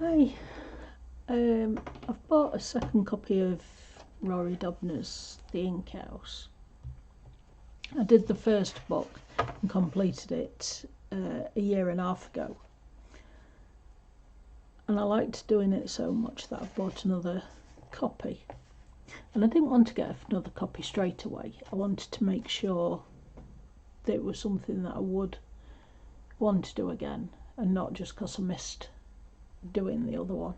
Hi, I've bought a second copy of Rory Dobner's The Ink House. I did the first book and completed it a year and a half ago. And I liked doing it so much that I bought another copy. And I didn't want to get another copy straight away. I wanted to make sure that it was something that I would want to do again, and not just because I missed doing the other one.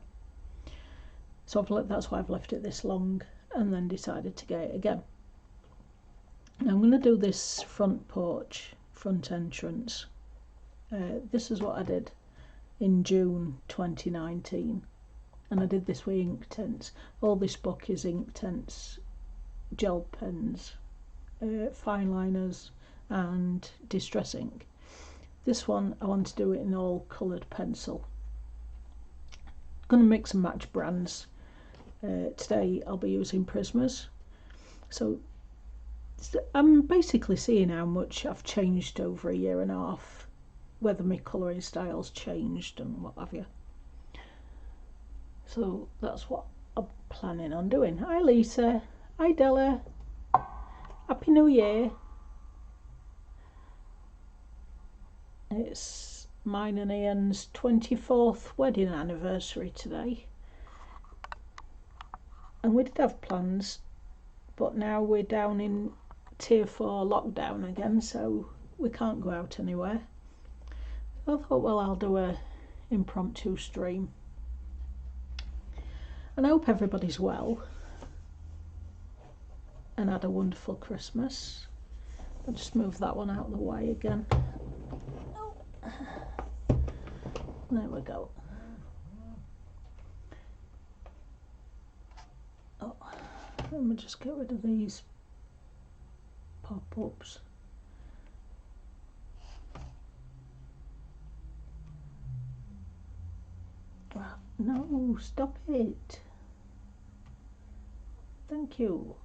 So that's why I've left it this long and then decided to get it again. Now I'm going to do this front porch, front entrance. This is what I did in June 2019, and I did this with ink tints. All this book is ink tints, gel pens, fine liners and distress ink. This one I want to do it in all coloured pencil. Going to mix and match brands. Today I'll be using Prismas. So I'm basically seeing how much I've changed over a year and a half, whether my colouring style's changed and what have you. So that's what I'm planning on doing. Hi Lisa, hi Della, Happy New Year. It's mine and Ian's 24th wedding anniversary today. And we did have plans, but now we're down in tier 4 lockdown again, so we can't go out anywhere. So I thought, well, I'll do a impromptu stream. And I hope everybody's well and had a wonderful Christmas. I'll just move that one out of the way again. Oh. There we go. Oh, let me just get rid of these pop-ups. No, stop it. Thank you.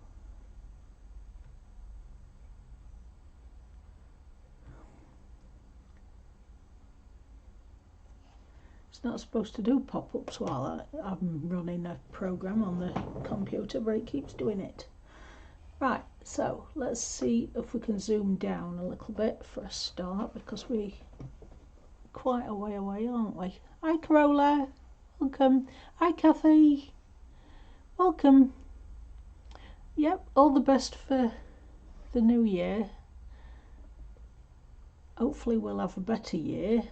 It's not supposed to do pop-ups while I'm running a program on the computer, but it keeps doing it. Right, so let's see if we can zoom down a little bit for a start, because we're quite a way away, aren't we? Hi Carola, welcome. Hi Kathy, welcome. Yep, all the best for the new year. Hopefully we'll have a better year.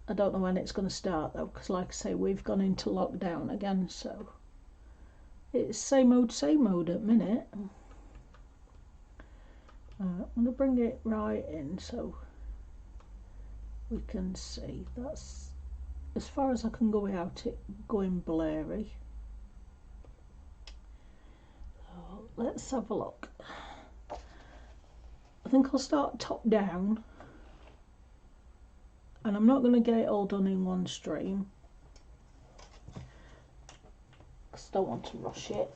I don't know when it's going to start though, because like I say, we've gone into lockdown again, so it's same old at the minute. I'm going to bring it right in so we can see. That's as far as I can go without it going blurry. So let's have a look. I think I'll start top down, and I'm not going to get it all done in one stream because I don't want to rush it.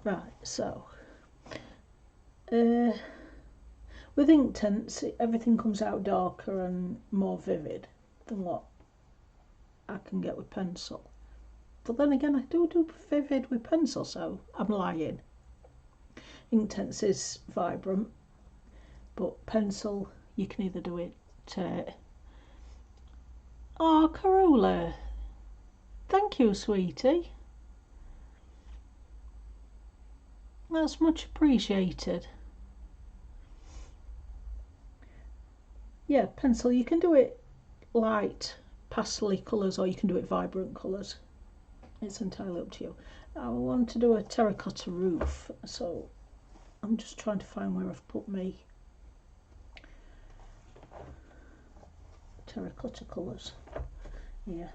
Right, so with ink tints, everything comes out darker and more vivid than what I can get with pencil. But then again, I do vivid with pencil, so I'm lying. Ink tints is vibrant, but pencil, you can either do it. Oh, Carola, thank you, sweetie. That's much appreciated. Yeah, pencil, you can do it light, pastel colours, or you can do it vibrant colours. It's entirely up to you. I want to do a terracotta roof, so I'm just trying to find where I've put my terracotta colours. Yeah.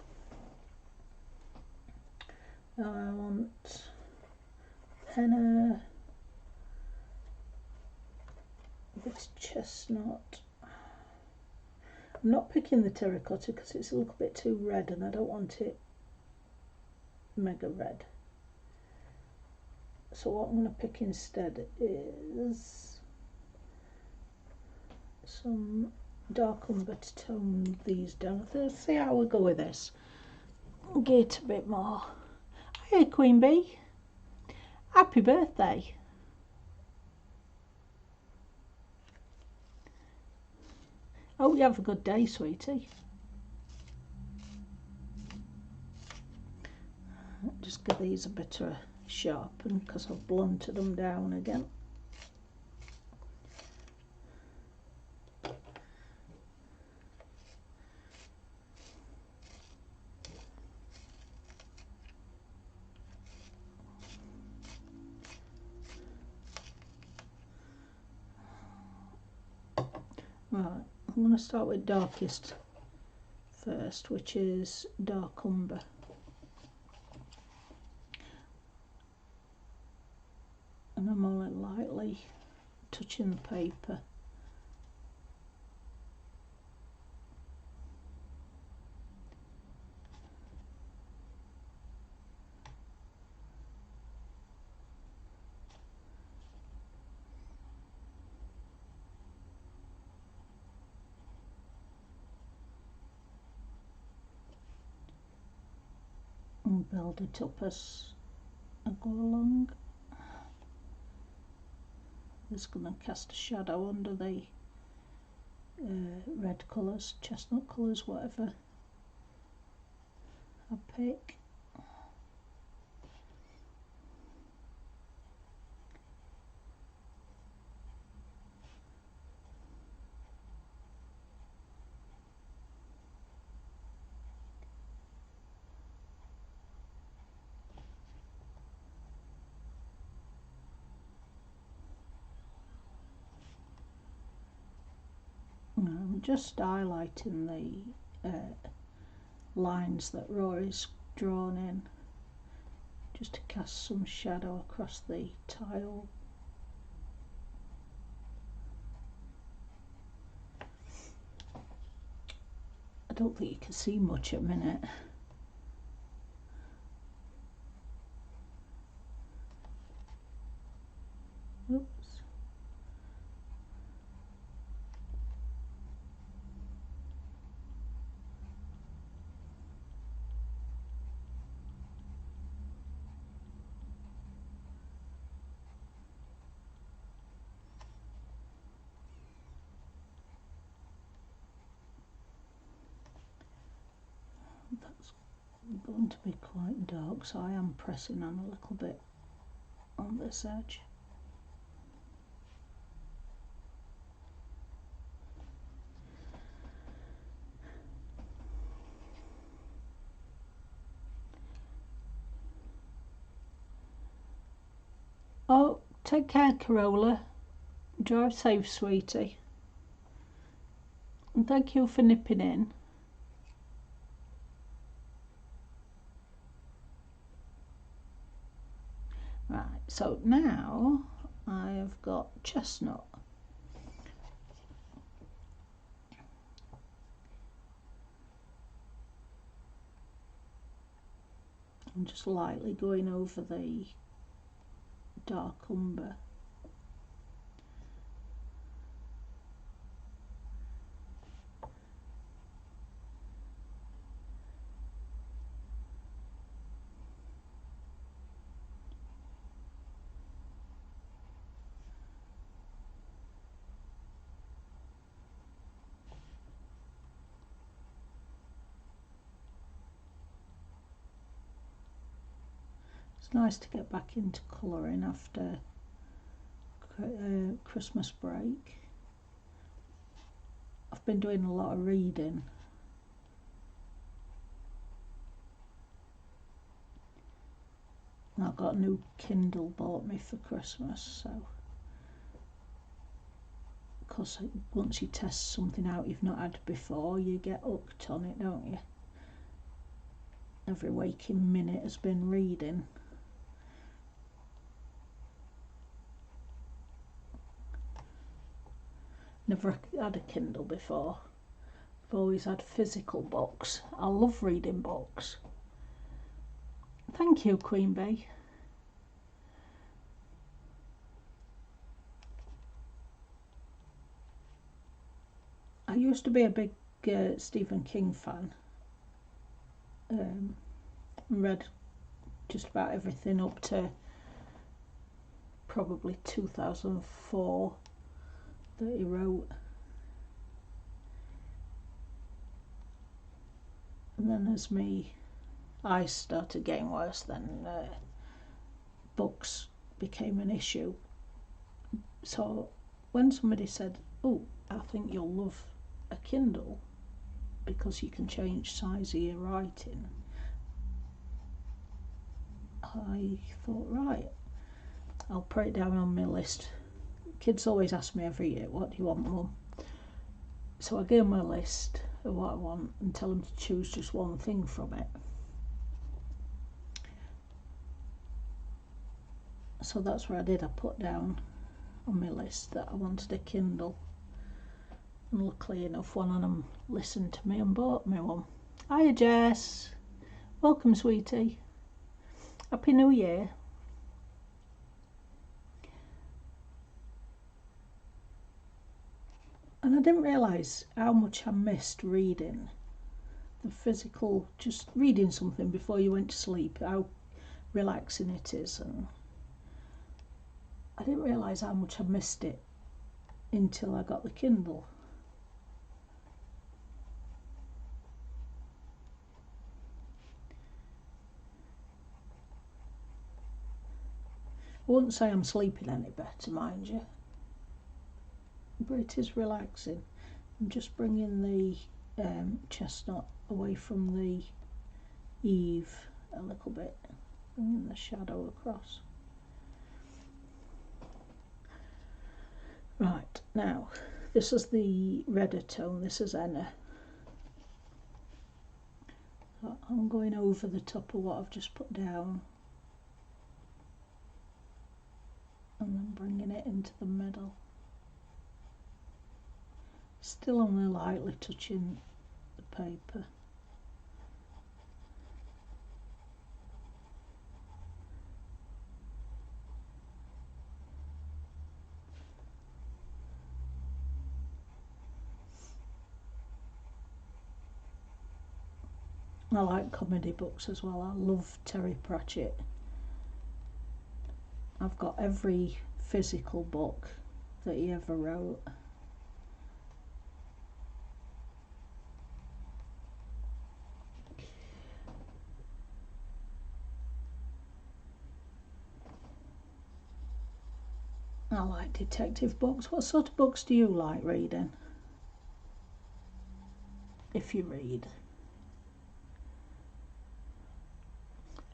I want henna, this chestnut. I'm not picking the terracotta because it's a little bit too red and I don't want it mega red. So what I'm going to pick instead is some dark umber to tone these down. Let's see how we go with this. Get a bit more. Hey Queen Bee, happy birthday. Hope you have a good day, sweetie. Just give these a bit of a sharpen because I've blunted them down again. Right, I'm going to start with darkest first, which is dark umber. And I'm only lightly touching the paper. And build it up as I go along. Just going to cast a shadow under the red colours, chestnut colours, whatever I pick. I'm just highlighting the lines that Rory's drawn in, just to cast some shadow across the tile. I don't think you can see much at a minute. Oops. That's going to be quite dark, so I am pressing on a little bit on this edge. Oh, take care, Corolla. Drive safe, sweetie. And thank you for nipping in. Right, so now I have got chestnut. I'm just lightly going over the dark umber. It's nice to get back into colouring after Christmas break. I've been doing a lot of reading. And I've got a new Kindle bought me for Christmas, so because once you test something out you've not had before, you get hooked on it, don't you? Every waking minute has been reading. Never had a Kindle before. I've always had physical books. I love reading books. Thank you, Queen Bee. used to be a big Stephen King fan. Read just about everything up to probably 2004 that he wrote. And then as my eyes started getting worse, then books became an issue. So when somebody said, "Oh, I think you'll love a Kindle because you can change size of your writing," I thought, right, I'll put it down on my list. Kids always ask me every year, "What do you want, Mum?" So I give them a list of what I want and tell them to choose just one thing from it. So that's what I did. I put down on my list that I wanted a Kindle, and luckily enough one of them listened to me and bought me one. Hiya Jess, welcome sweetie, Happy New Year. And I didn't realise how much I missed reading, the physical, just reading something before you went to sleep, how relaxing it is. And I didn't realise how much I missed it until I got the Kindle. I wouldn't say I'm sleeping any better, mind you, but it is relaxing. I'm just bringing the chestnut away from the eave a little bit, bringing the shadow across. Right, now this is the redder tone, this is Henna. So I'm going over the top of what I've just put down and then bringing it into the middle. Still only lightly touching the paper. I like comedy books as well. I love Terry Pratchett. I've got every physical book that he ever wrote. I like detective books. What sort of books do you like reading? If you read.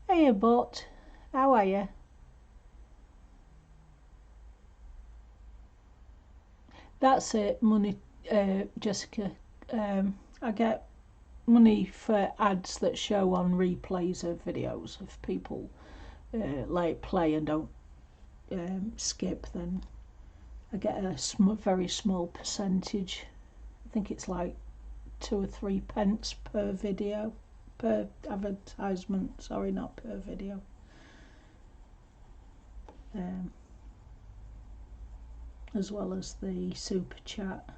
Hey, Bot. How are you? That's it, money, Jessica. I get money for ads that show on replays of videos. If people like play and don't skip, then I get a very small percentage. I think it's like 2 or 3 pence per video, per advertisement. Sorry, not per video. As well as the super chat.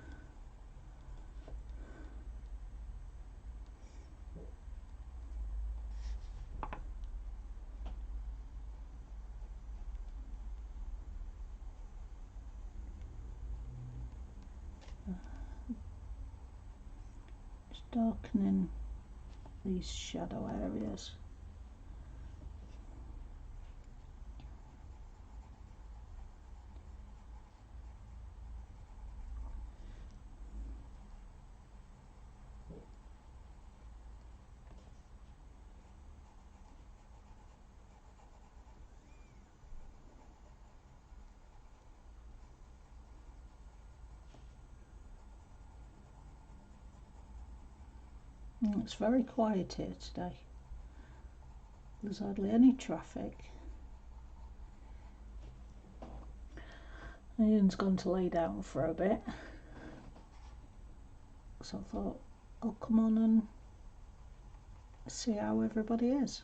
Just darkening these shadow areas. It's very quiet here today. There's hardly any traffic. Ian's gone to lay down for a bit, so I thought I'll come on and see how everybody is.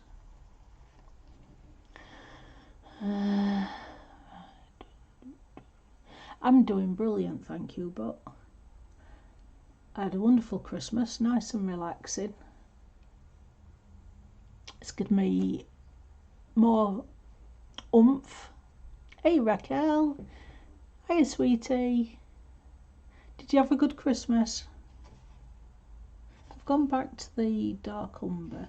I'm doing brilliant, thank you, but I had a wonderful Christmas, nice and relaxing. It's given me more oomph. Hey Raquel, hiya sweetie. Did you have a good Christmas? I've gone back to the dark umber.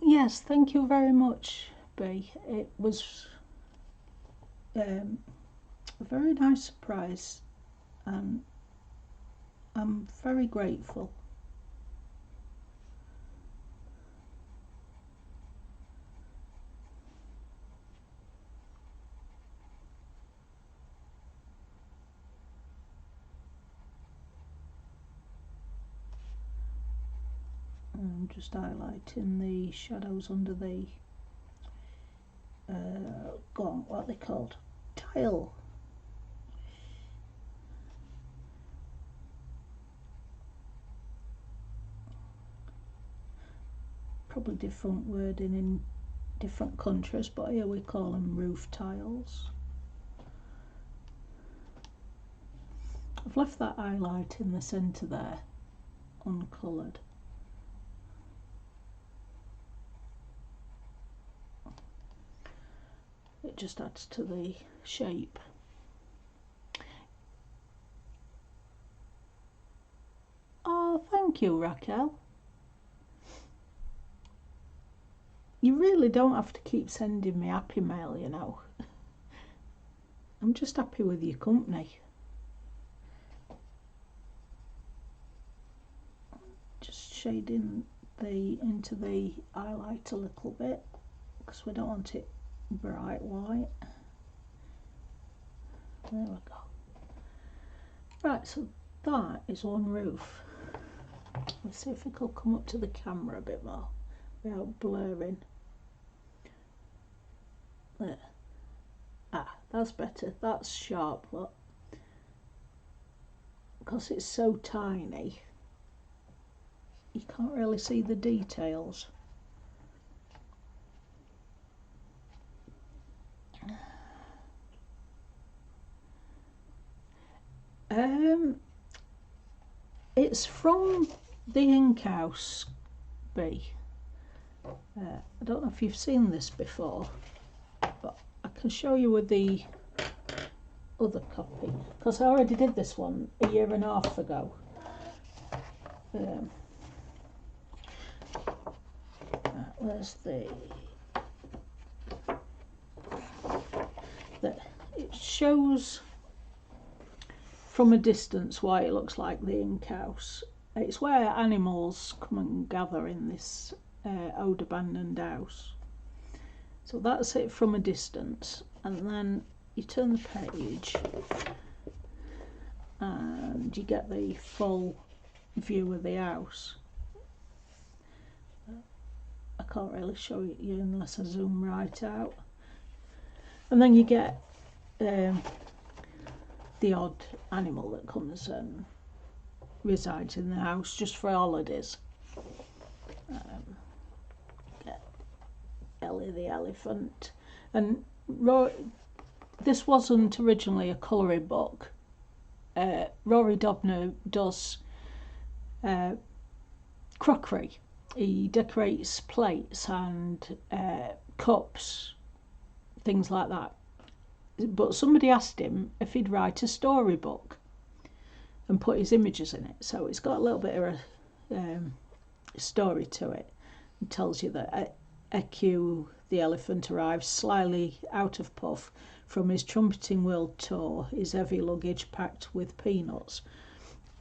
Yes, thank you very much, B. It was a very nice surprise, and I'm very grateful. I'm just highlighting the shadows under the what are they called? Tile. Probably different wording in different countries, but here we call them roof tiles. I've left that highlight in the centre there, uncoloured. It just adds to the shape. Oh, thank you, Raquel. You really don't have to keep sending me happy mail, you know. I'm just happy with your company. Just shading into the highlight a little bit, because we don't want it bright white. There we go. Right, so that is one roof. Let's see if it'll come up to the camera a bit more without blurring. There. Ah, that's better. That's sharp, look. Because it's so tiny, you can't really see the details. It's from the Ink House B. I don't know if you've seen this before, but I can show you with the other copy, because I already did this one a year and a half ago. Where's it shows from a distance why it looks like the Ink House. It's where animals come and gather in this old abandoned house. So that's it from a distance, and then you turn the page and you get the full view of the house. I can't really show it you unless I zoom right out. And then you get the odd animal that comes and resides in the house just for holidays. Get Ellie the elephant. And this wasn't originally a colouring book. Rory Dobner does crockery. He decorates plates and cups, things like that. But somebody asked him if he'd write a storybook and put his images in it. So it's got a little bit of a story to it. It tells you that EQ, the elephant, arrives slyly out of puff from his trumpeting world tour, his heavy luggage packed with peanuts.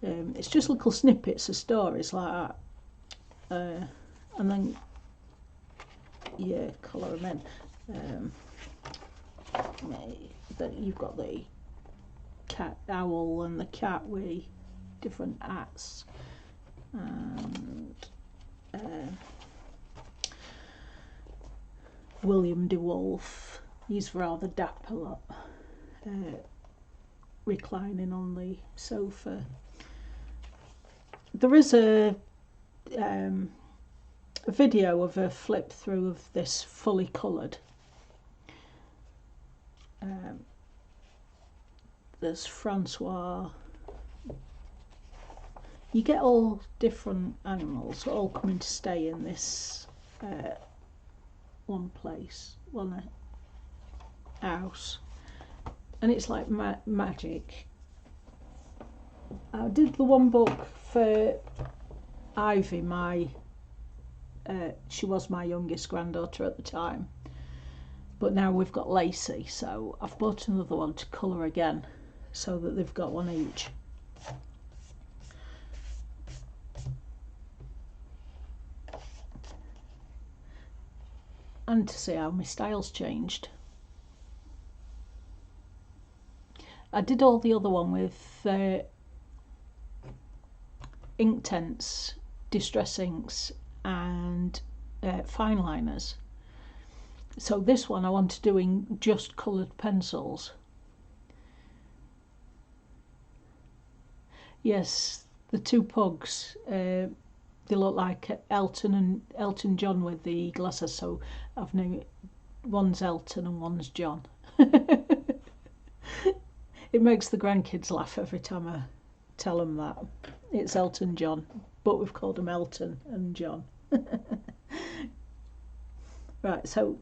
It's just little snippets of stories like that, and then colour them in. Then you've got the cat, owl, and the cat with different hats, and William de Wolfe. He's rather dapper, reclining on the sofa. There is a video of a flip through of this fully coloured. There's Francois. You get all different animals all coming to stay in this one place, one house, and it's like magic. I did the one book for Ivy, she was my youngest granddaughter at the time, but now we've got Lacey, so I've bought another one to colour again so that they've got one each. And to see how my style's changed. I did all the other one with ink tents, distress inks, and fine liners. So this one I want to do in just coloured pencils. Yes, the two pugs, they look like Elton John with the glasses, so I've named one's Elton and one's John. It makes the grandkids laugh every time I tell them that. It's Elton John, but we've called them Elton and John. Right, so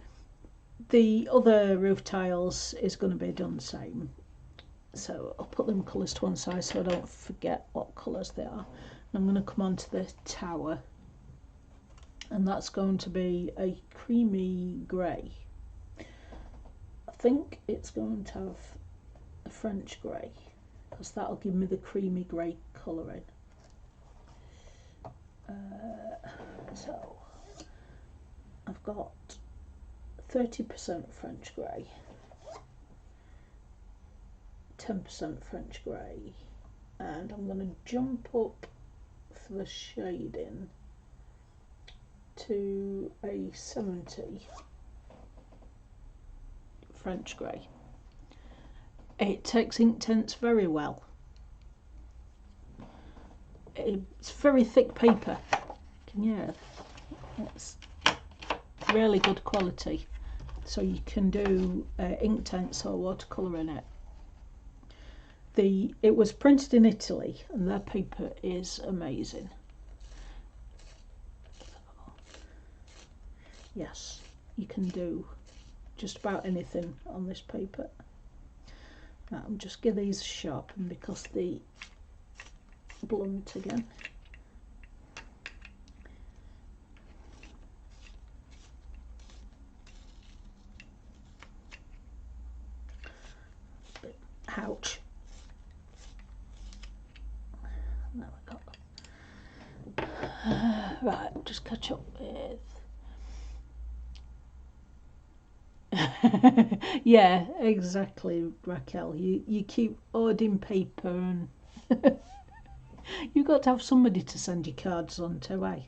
the other roof tiles is going to be done the same. So I'll put them colours to one side so I don't forget what colours they are. I'm going to come on to the tower, and that's going to be a creamy grey. I think it's going to have a French grey, because that'll give me the creamy grey colouring. So I've got 30% French grey, 10% French grey, and I'm going to jump up for the shading to a 70 French grey. It takes ink tents very well. It's very thick paper. Yeah, it's really good quality. So you can do ink tents or watercolour in it. It was printed in Italy, and their paper is amazing. Yes, you can do just about anything on this paper. Now, I'm just give these sharpened because they blunt again. Ouch. There we go. Right, just catch up with. Yeah, exactly, Raquel. You keep ordering paper, and you've got to have somebody to send your cards on to, eh?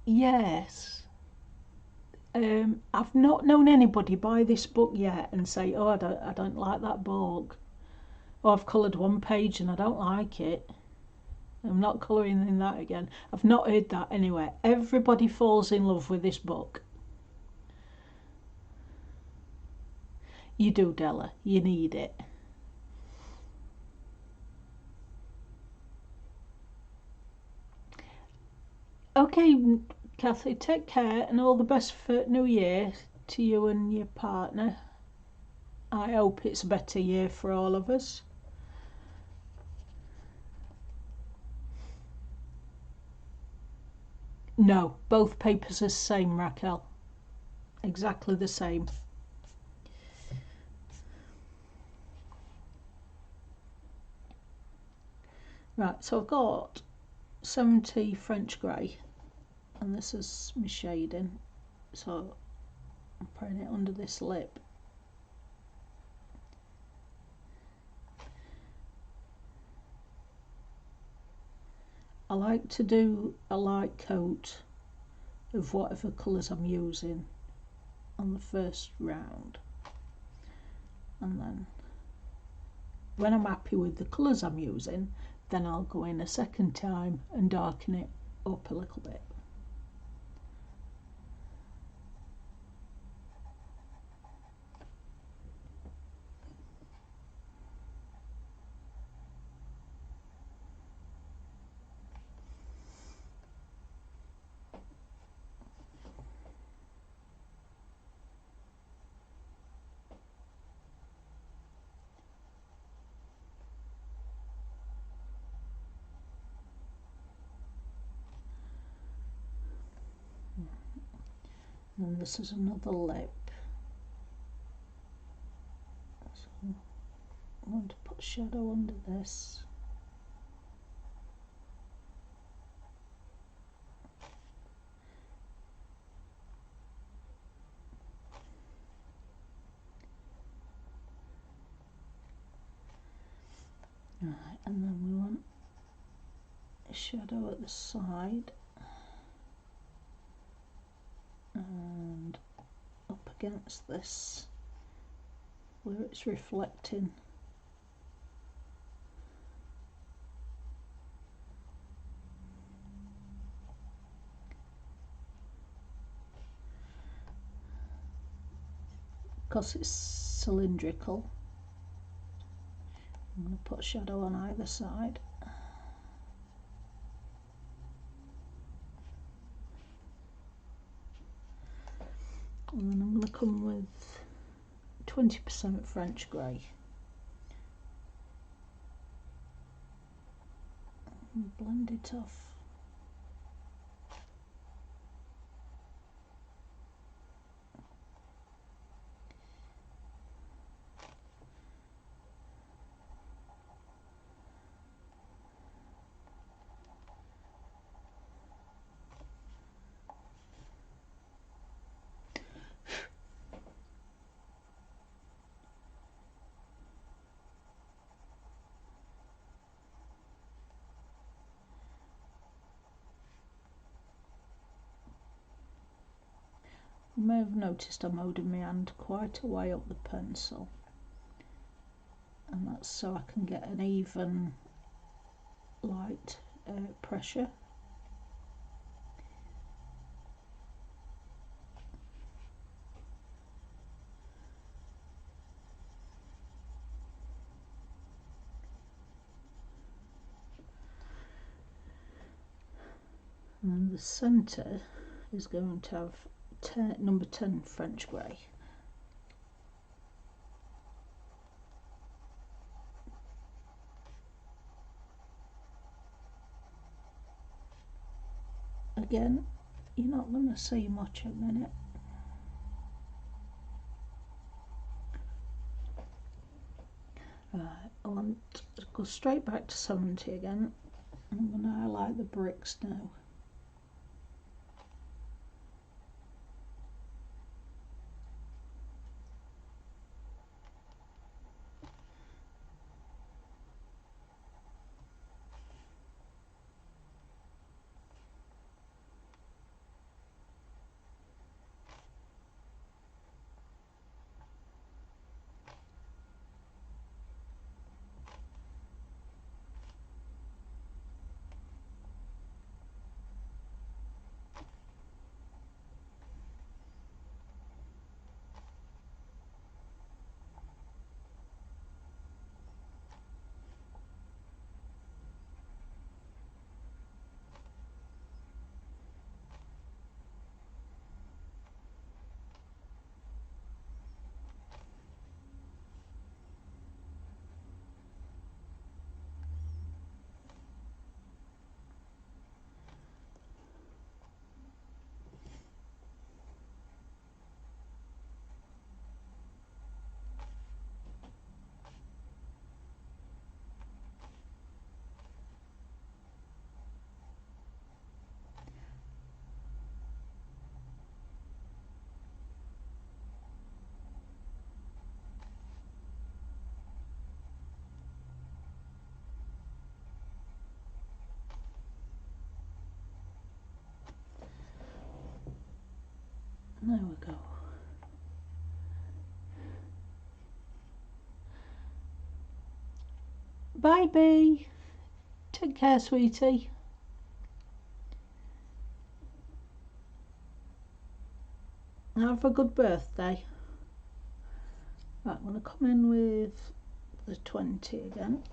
Yes. I've not known anybody buy this book yet and say, oh, I don't like that book. Or I've coloured one page and I don't like it. I'm not colouring in that again. I've not heard that anywhere. Everybody falls in love with this book. You do, Della. You need it. Okay, Kathy, take care and all the best for New Year to you and your partner. I hope it's a better year for all of us. No, both papers are the same, Raquel. Exactly the same. Right, so I've got 70 French grey, and this is my shading, so I'm putting it under this lip. I like to do a light coat of whatever colours I'm using on the first round, and then when I'm happy with the colours I'm using, then I'll go in a second time and darken it up a little bit. And this is another lip, so I'm going to put shadow under this. Right, and then we want a shadow at the side and up against this where it's reflecting. Because it's cylindrical, I'm going to put shadow on either side. And then I'm going to come with 20% French grey. And blend it off. You may have noticed I'm holding my hand quite a way up the pencil, and that's so I can get an even light pressure. And then the centre is going to have number 10 French grey. Again, you're not going to see much at the minute. Right, I want to go straight back to 70 again. I'm going to highlight the bricks now. There we go. Bye, Bee. Take care, sweetie. Have a good birthday. Right, I'm going to come in with the 20 again.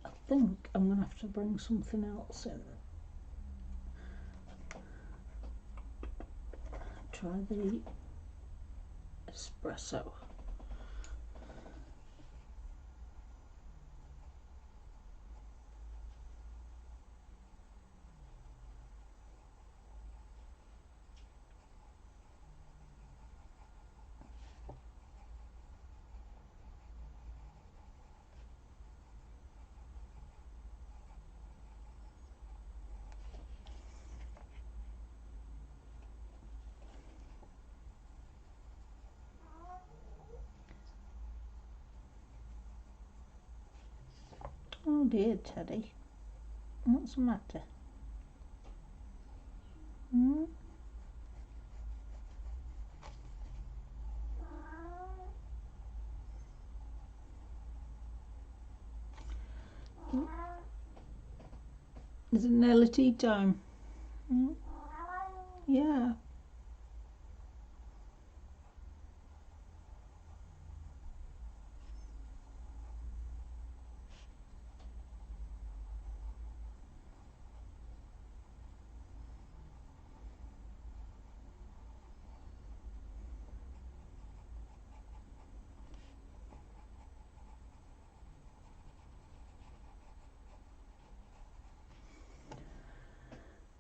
I think I'm going to have to bring something else in. Try the espresso. Oh dear, Teddy. What's the matter? Hmm? Is it nearly tea time? Hmm? Yeah.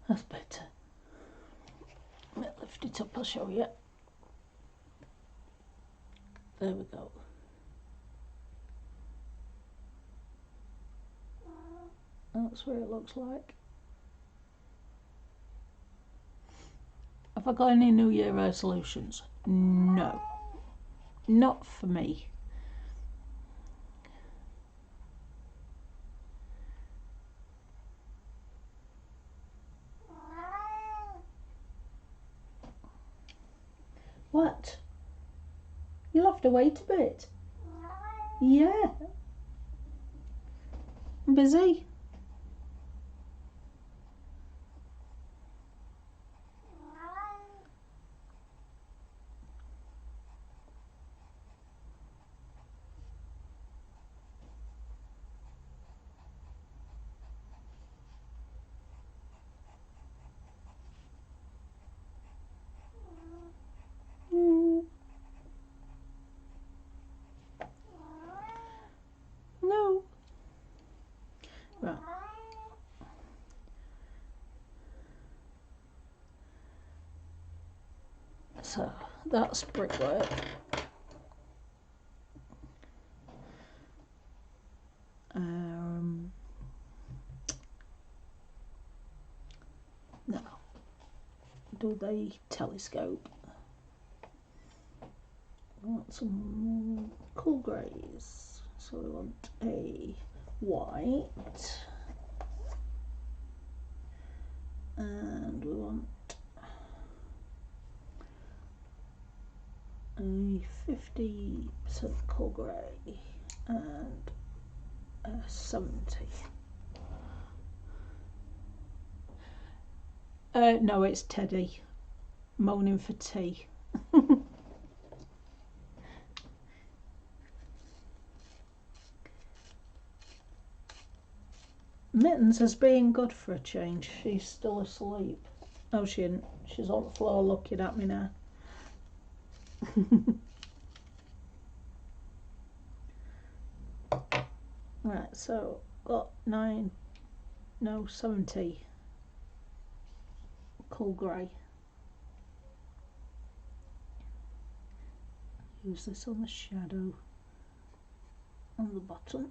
That's better. Let me lift it up, I'll show you. There we go. That's what it looks like. Have I got any New Year resolutions? No. Not for me. What? You'll have to wait a bit. Yeah. I'm busy. No. Right. So that's brickwork. Now, do the telescope. We want some cool greys. So we want a white. And we want a 50% cool grey and a 70. No, it's Teddy moaning for tea. Mittens has been good for a change. She's still asleep. No, she isn't. She's on the floor looking at me now. Right, so got 70 cool grey. Use this on the shadow on the bottom.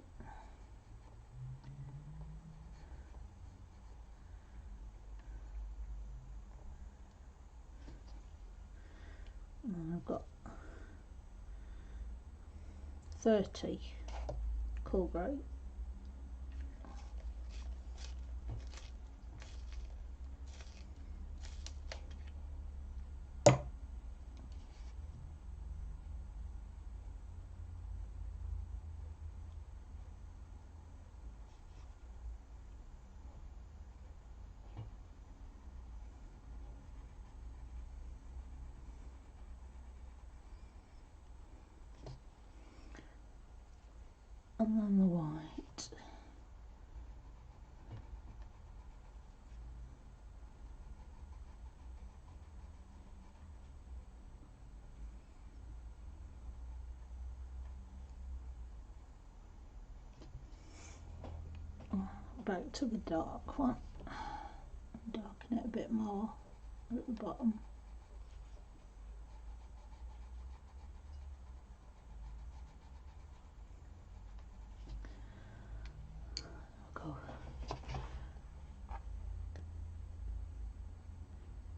And then I've got 30 cool grey. And then the white. Back to the dark one. Darken it a bit more at the bottom.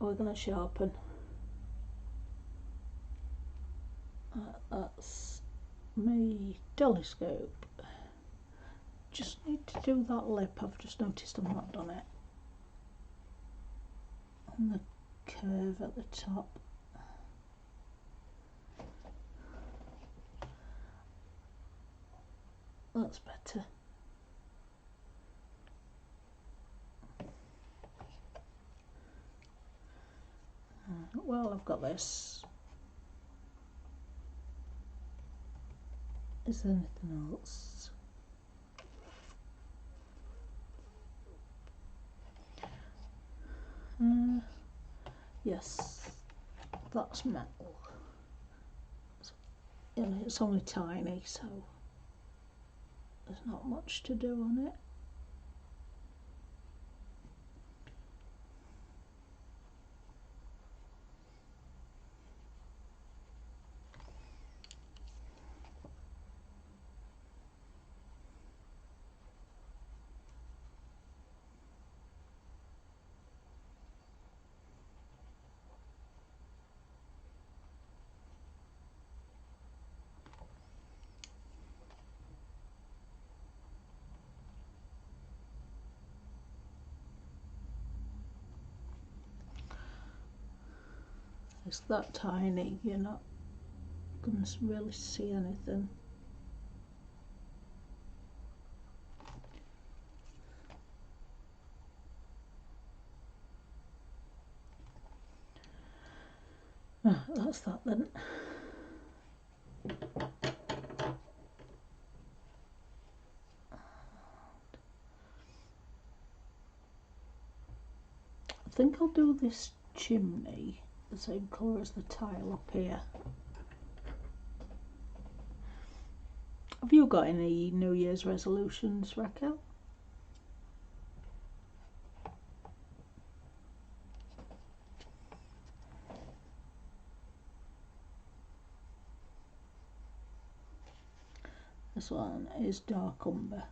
We're going to sharpen. That's my telescope. Just need to do that lip. I've just noticed I've not done it. And the curve at the top. That's better. Well, I've got this. Is there anything else? Yes, that's metal. And it's only tiny, so there's not much to do on it. It's that tiny, you're not going to really see anything. That's that then. I think I'll do this chimney the same colour as the tile up here. Have you got any New Year's resolutions, Raquel? This one is dark umber.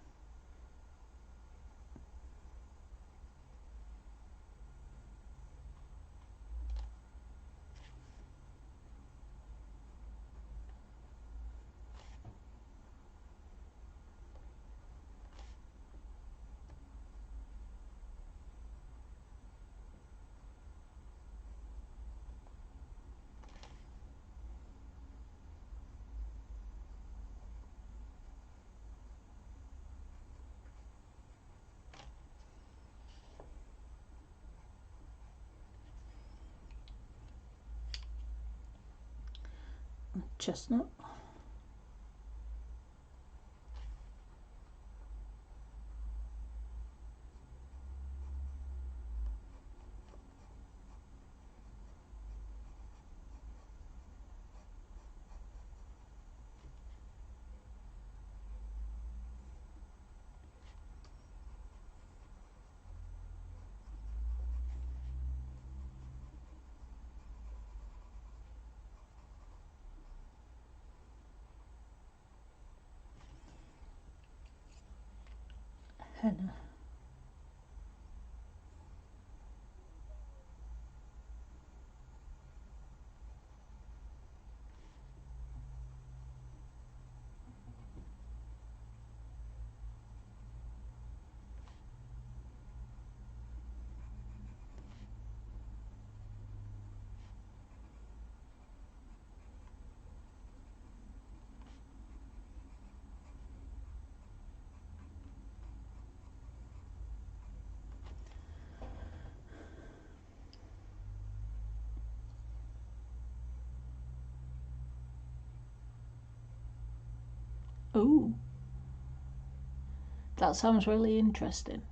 Chestnut. Oh, that sounds really interesting.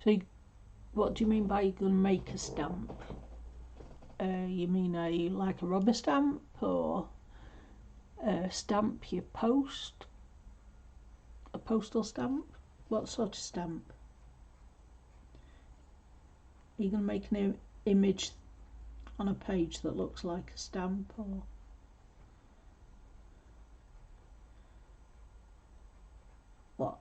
So, what do you mean by you're going to make a stamp? You mean like a rubber stamp, or a stamp you post? A postal stamp? What sort of stamp? Are you going to make an image on a page that looks like a stamp, or? What?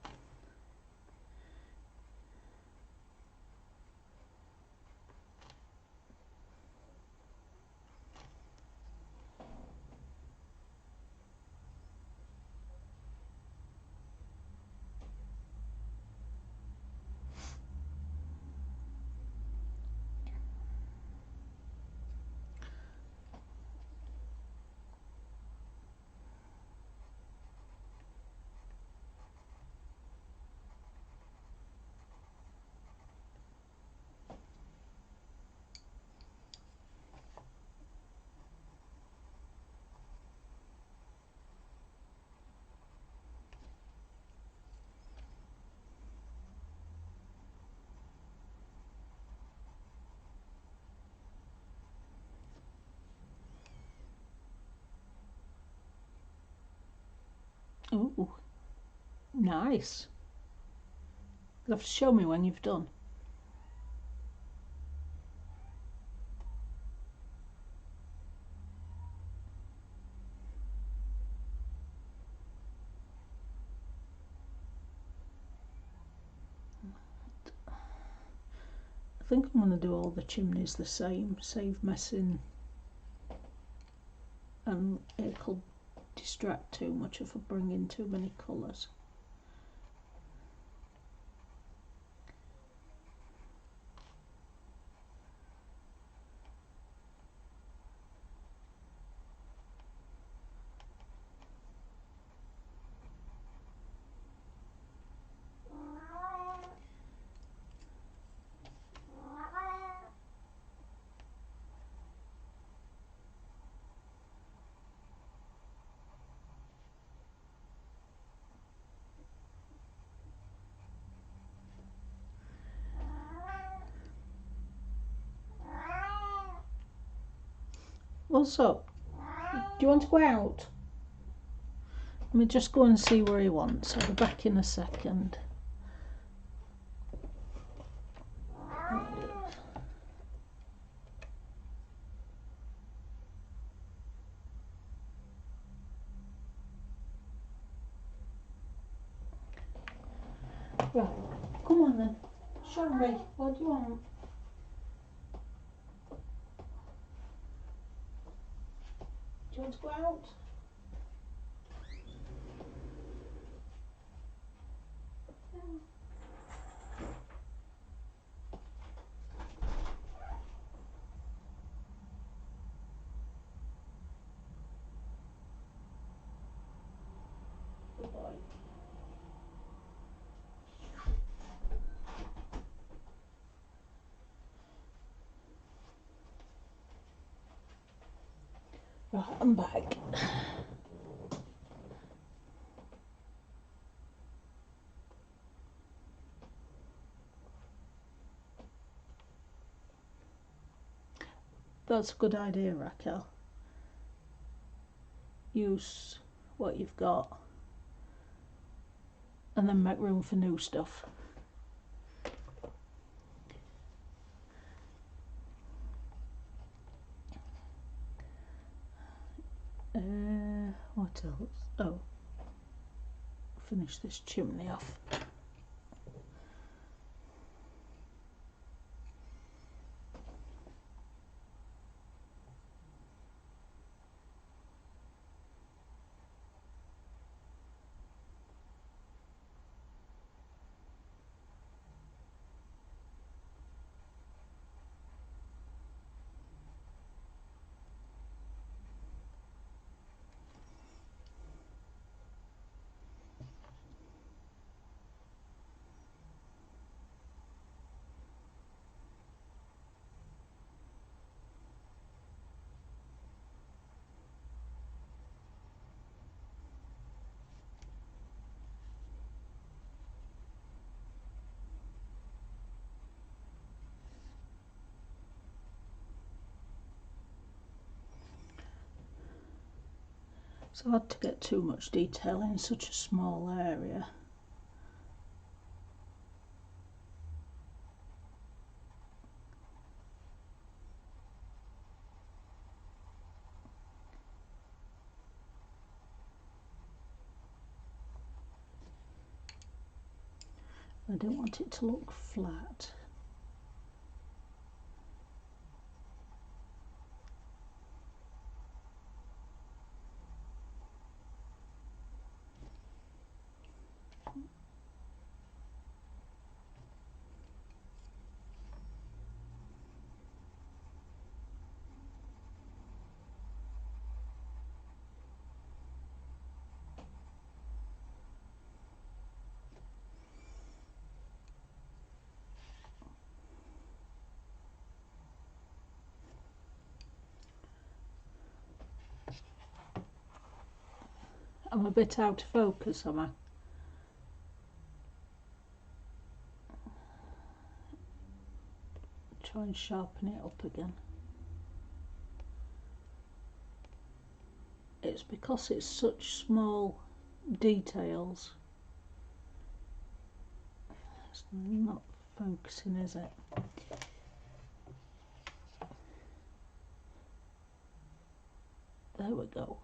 Ooh, nice. You'll have to show me when you've done. I think I'm going to do all the chimneys the same, save messing, and it could distract too much if I bring in too many colours. What's up? Do you want to go out? Let me just go and see where he wants. I'll be back in a second. Right, come on then. Show me. What do you want? Do you want to go out? Good boy. Right, I'm back. That's a good idea, Raquel. Use what you've got and then make room for new stuff. What else? Oh, finish this chimney off. It's hard to get too much detail in such a small area. I don't want it to look flat. I'm a bit out of focus, am I? Try and sharpen it up again. It's because it's such small details. It's not focusing, is it? There we go.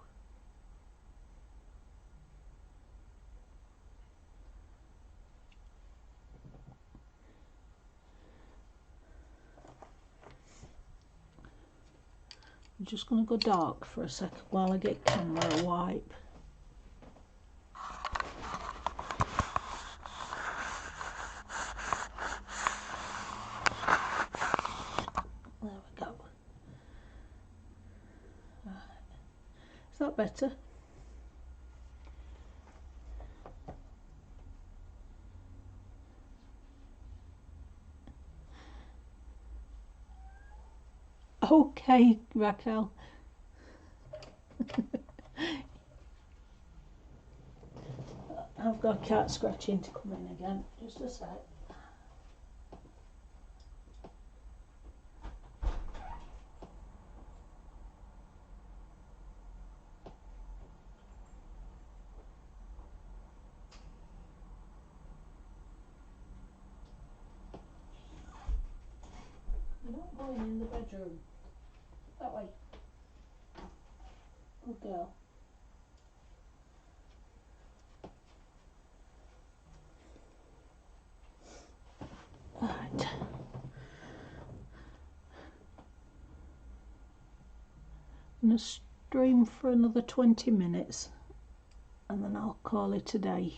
I'm just going to go dark for a second while I get camera a wipe. There we go. Right. Is that better? Okay, Raquel. I've got cat scratching to come in again. Just a sec. You're not going in the bedroom. That way. Good girl. Right. I'm going to stream for another 20 minutes and then I'll call it a day.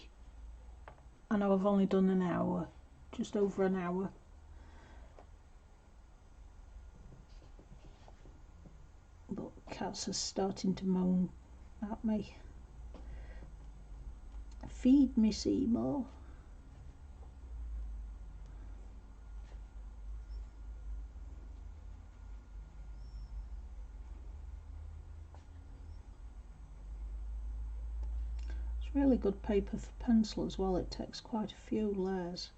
I know I've only done an hour, just over an hour. But cats are starting to moan at me. Feed me, Seymour. It's really good paper for pencil as well. It takes quite a few layers.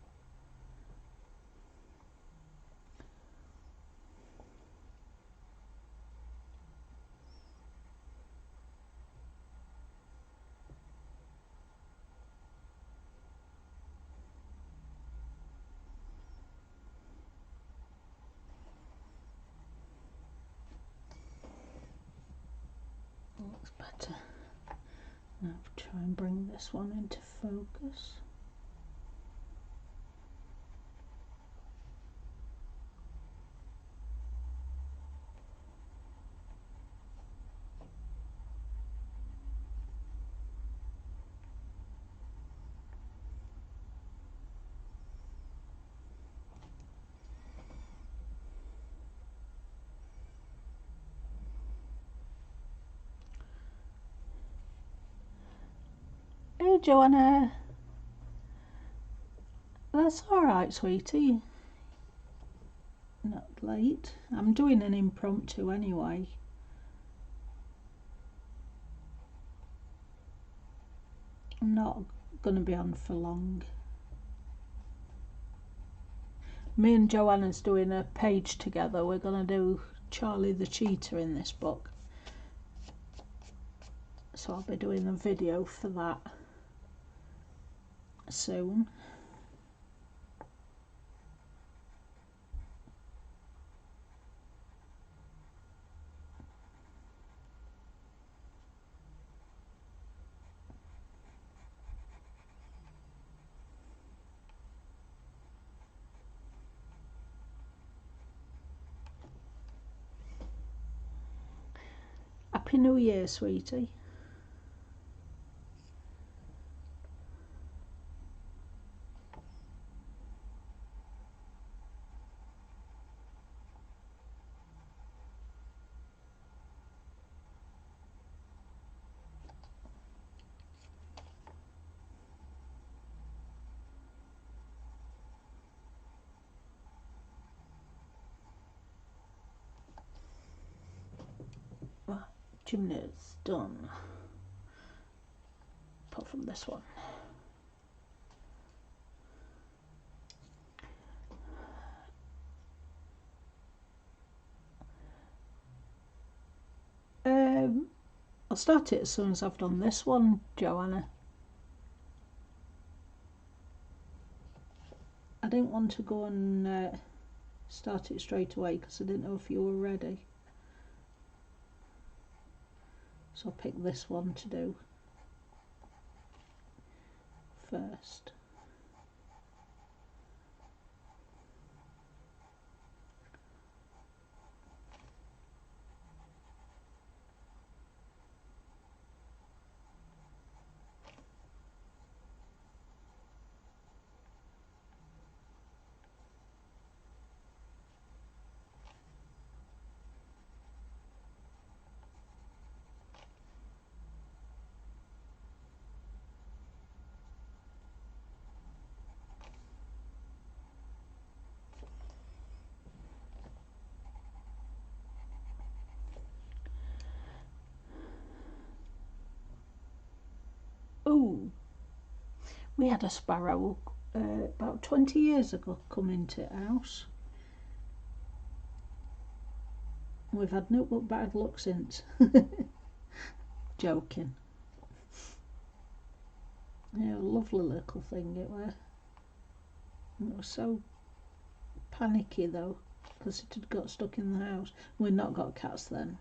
Looks better. Now try and bring this one into focus. Hey Joanna, that's alright sweetie, not late. I'm doing an impromptu anyway. I'm not going to be on for long. Me and Joanna's doing a page together. We're going to do Charlie the Cheetah in this book. so I'll be doing a video for that soon. Happy New Year, sweetie. Right, chimney's done. Apart from this one. I'll start it as soon as I've done this one, Joanna. I didn't want to go and start it straight away because I didn't know if you were ready. So I'll pick this one to do first. Ooh, we had a sparrow about 20 years ago come into the house. We've had no but bad luck since. Joking. Yeah, lovely little thing it were. It was so panicky though, because it had got stuck in the house. We'd not got cats then.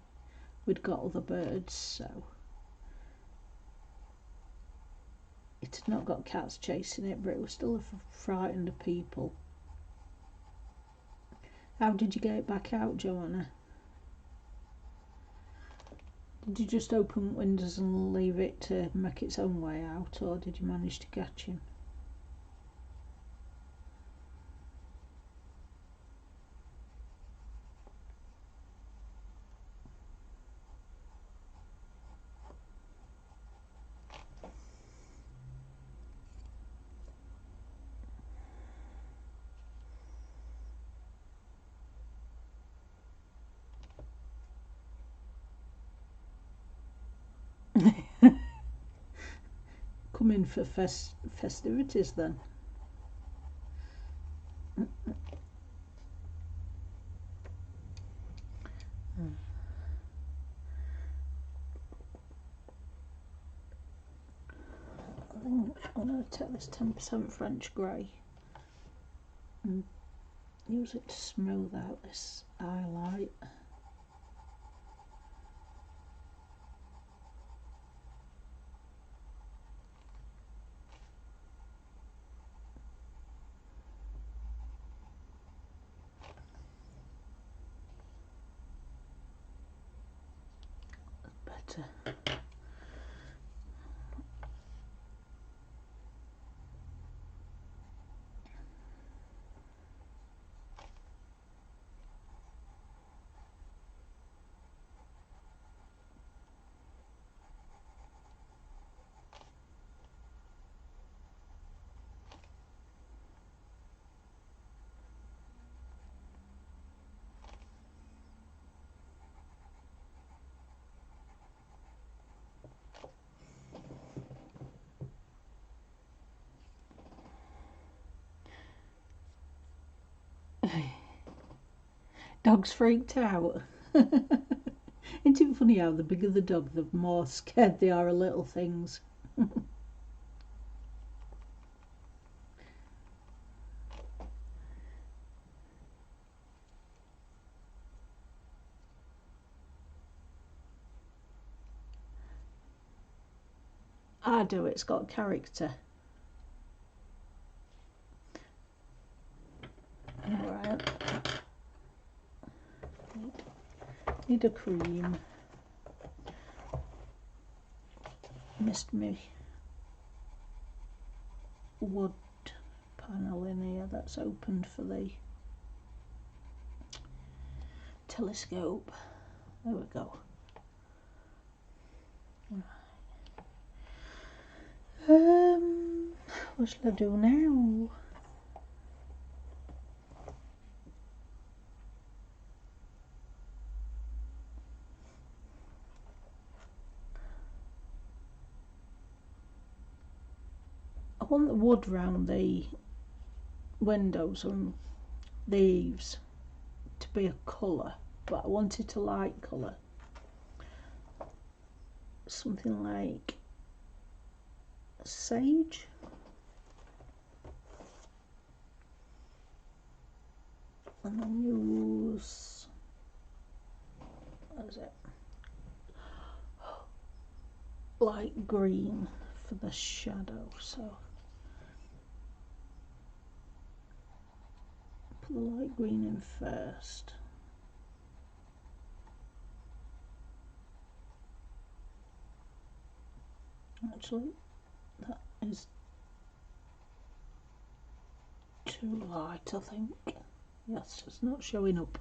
We'd got other birds, so it had not got cats chasing it, but it was still frightened of people. How did you get it back out, Joanna? Did you just open windows and leave it to make its own way out, or did you manage to catch him? Come in for festivities then. I think I'm going to take this 10% French grey and use it to smooth out this highlight. Better. Dog's freaked out. Isn't it funny how the bigger the dog, the more scared they are of little things? I do, it's got character. Alright. Need a cream. Missed me wood panel in here that's opened for the telescope. There we go. What shall I do now? I want the wood round the windows and the eaves to be a colour, but I want it a light colour. Something like sage. And then use, what is it? Light green for the shadow, so put the light green in first. Actually, that is too light, I think. Yes, it's not showing up.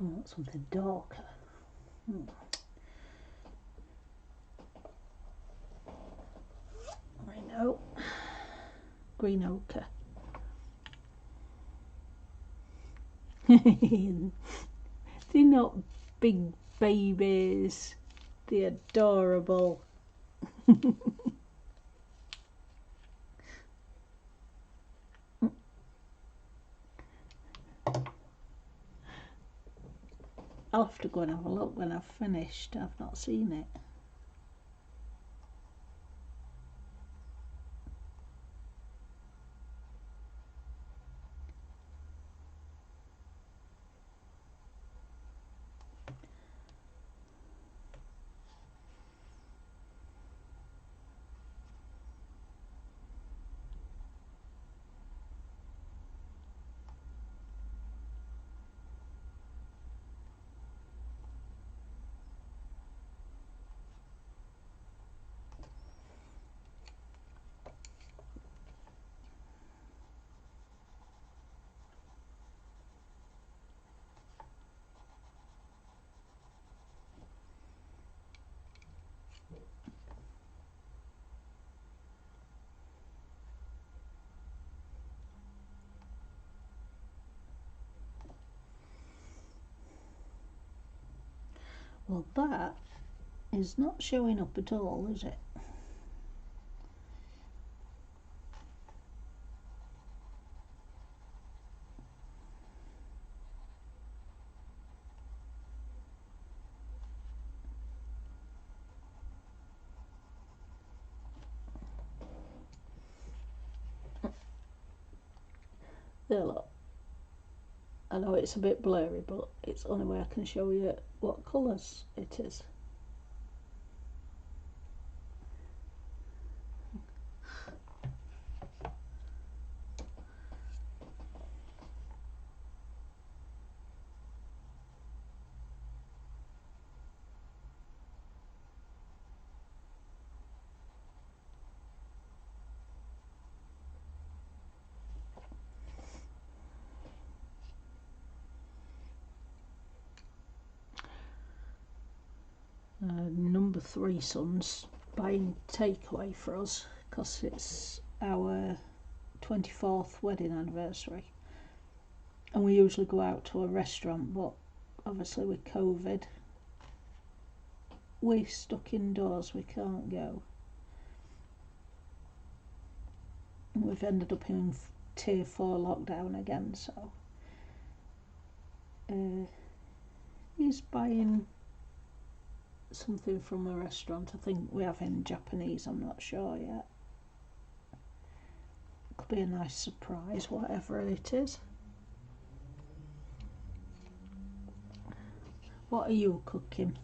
I want something darker. I know. Green ochre. They're not big babies. They're adorable. I'll have to go and have a look when I've finished. I've not seen it. Well, that is not showing up at all, is it? There, look. I know it's a bit blurry, but it's the only way I can show you what colours it is. Number 3 son's buying takeaway for us because it's our 24th wedding anniversary, and we usually go out to a restaurant, but obviously with COVID we're stuck indoors, we can't go, and we've ended up in tier 4 lockdown again, so he's buying something from a restaurant. I think we're having Japanese, I'm not sure yet. Could be a nice surprise, whatever it is. What are you cooking?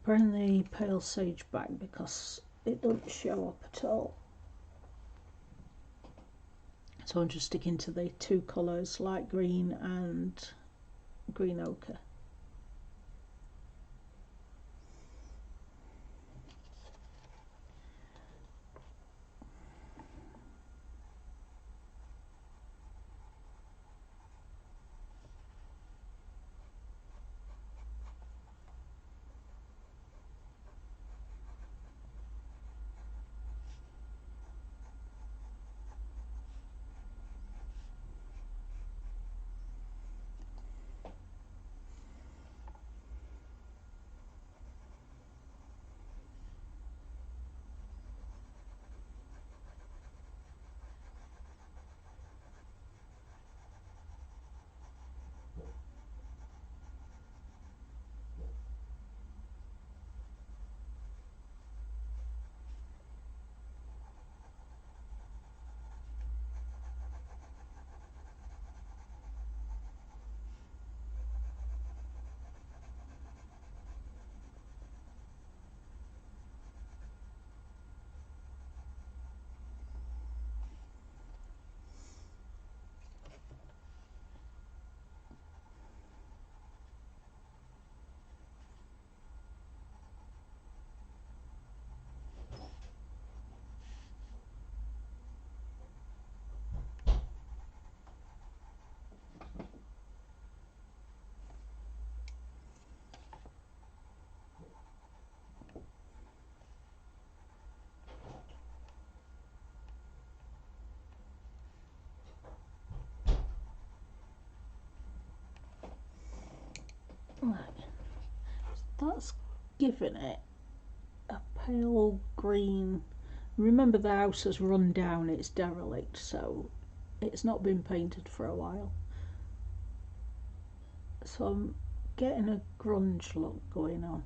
Bring the pale sage back because it doesn't show up at all. So I'm just sticking to the two colours, light green and green ochre. Right. That's giving it a pale green. Remember, the house has run down, it's derelict, so it's not been painted for a while. So I'm getting a grunge look going on.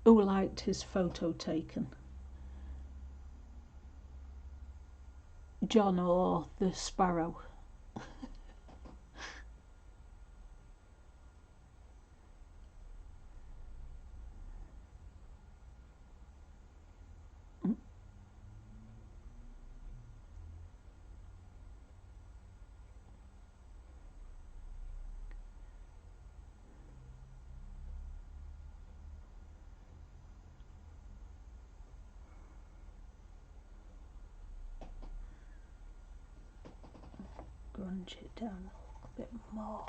Who liked his photo taken? John or the sparrow? Grunge it down a little bit more.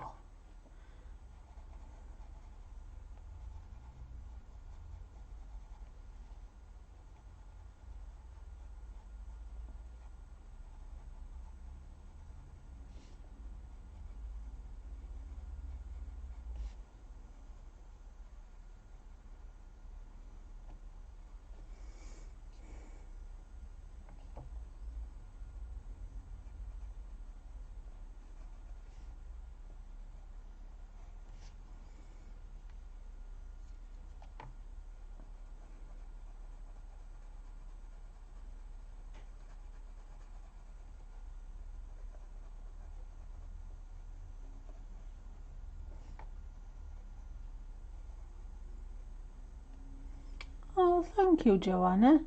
Oh, thank you, Joanna.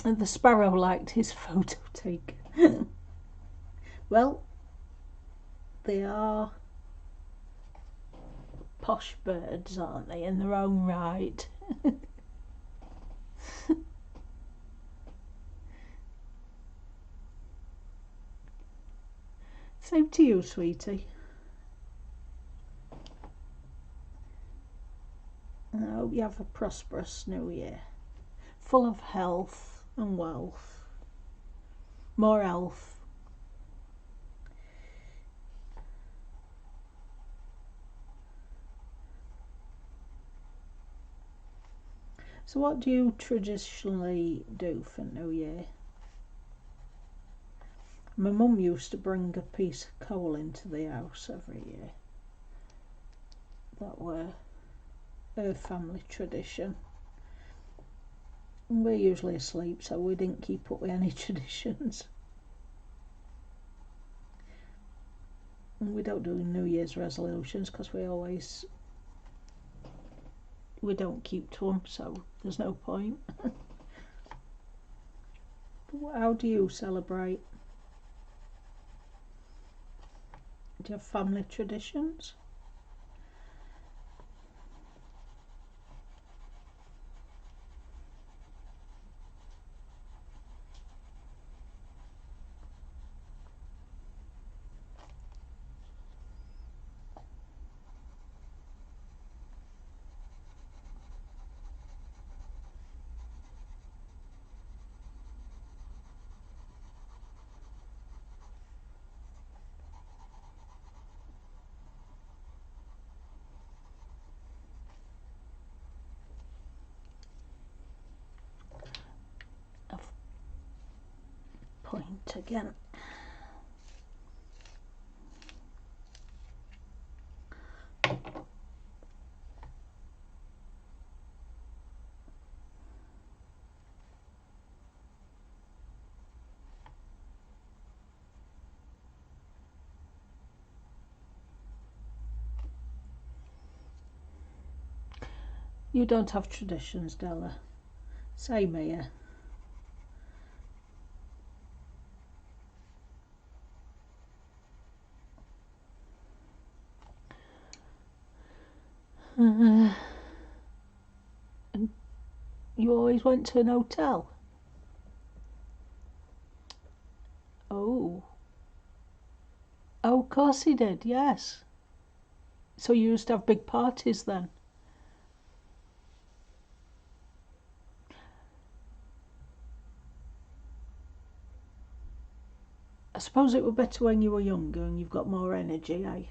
And the sparrow liked his photo take. Well, they are posh birds, aren't they, in their own right? Same to you, sweetie. I hope you have a prosperous new year, full of health and wealth, more health. So what do you traditionally do for New Year? My mum used to bring a piece of coal into the house every year. That were her family tradition. And we're usually asleep, so we didn't keep up with any traditions. And we don't do New Year's resolutions because we don't keep to them, so there's no point. How do you celebrate? Do you have family traditions? Point again. You don't have traditions, Della. Same here. And you always went to an hotel? Oh. Oh, of course he did, yes. So you used to have big parties then? I suppose it were better when you were younger and you've got more energy, eh?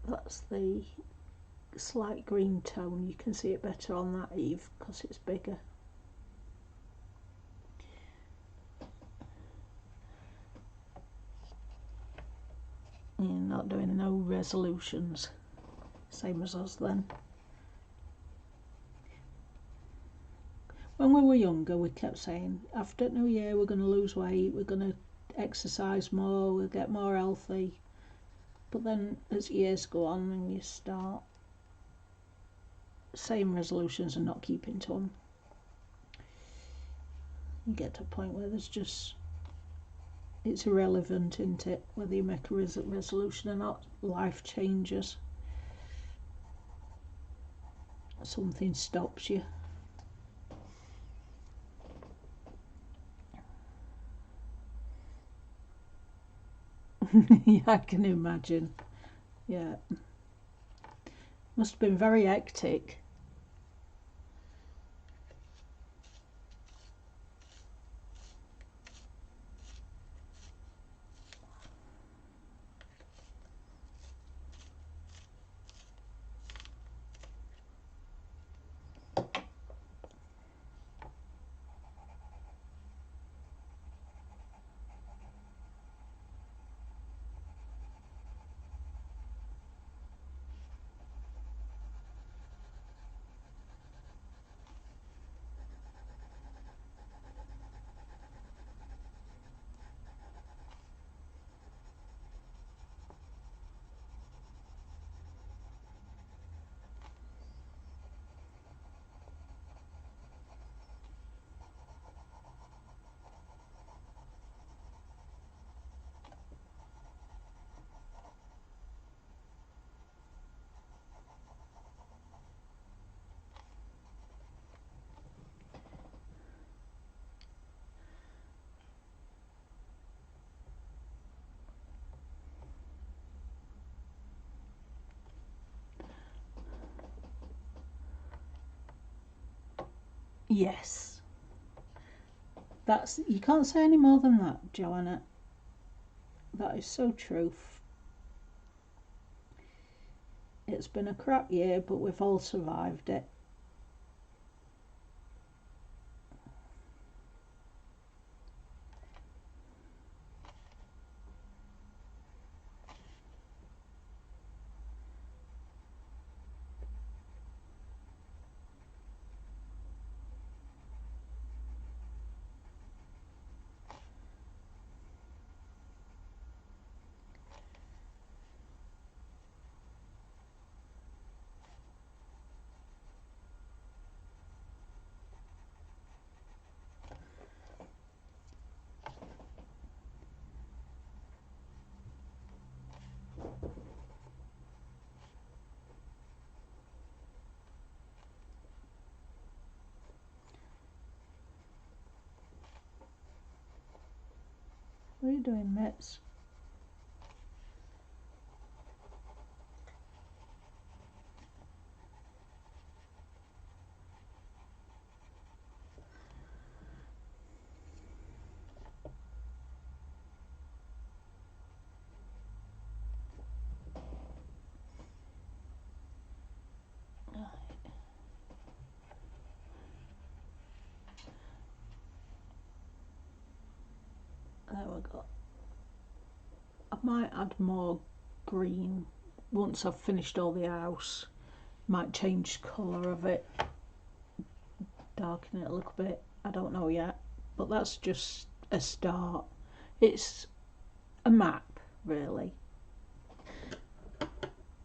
That's the slight green tone. You can see it better on that Eve because it's bigger. You're not doing no resolutions, same as us then. When we were younger, we kept saying, after New Year we're going to lose weight, we're going to exercise more, we'll get more healthy. But then as years go on and you start same resolutions and not keeping to them, you get to a point where there's just, it's irrelevant, isn't it, whether you make a resolution or not. Life changes. Something stops you. Yeah, I can imagine. Yeah. Must have been very hectic. Yes. That's, you can't say any more than that, Joanna. That is so true. It's been a crap year, but we've all survived it. What are you doing, Mitz? There we go. I might add more green once I've finished all the house. Might change the colour of it, darken it a little bit. I don't know yet, but that's just a start. It's a map, really.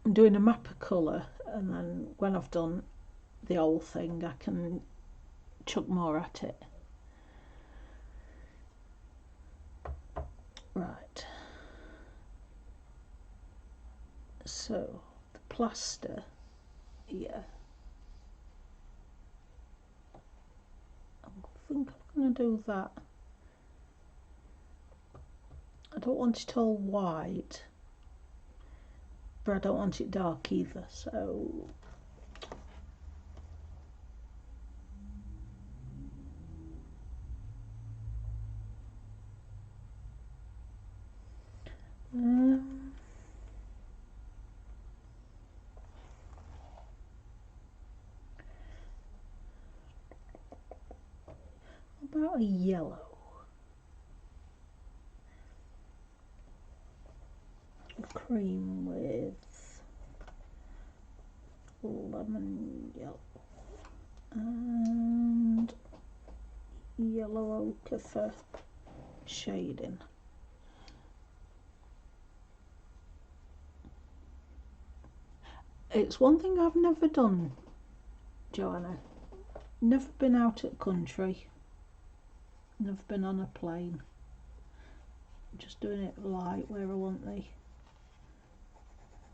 I'm doing a map of colour, and then when I've done the whole thing, I can chuck more at it. Right. So the plaster, yeah. I think I'm going to do that. I don't want it all white, but I don't want it dark either, so about a yellow. Cream with lemon yellow and yellow ochre for shading. It's one thing I've never done, Joanna. Never been out at country. Never been on a plane. Just doing it light where I want the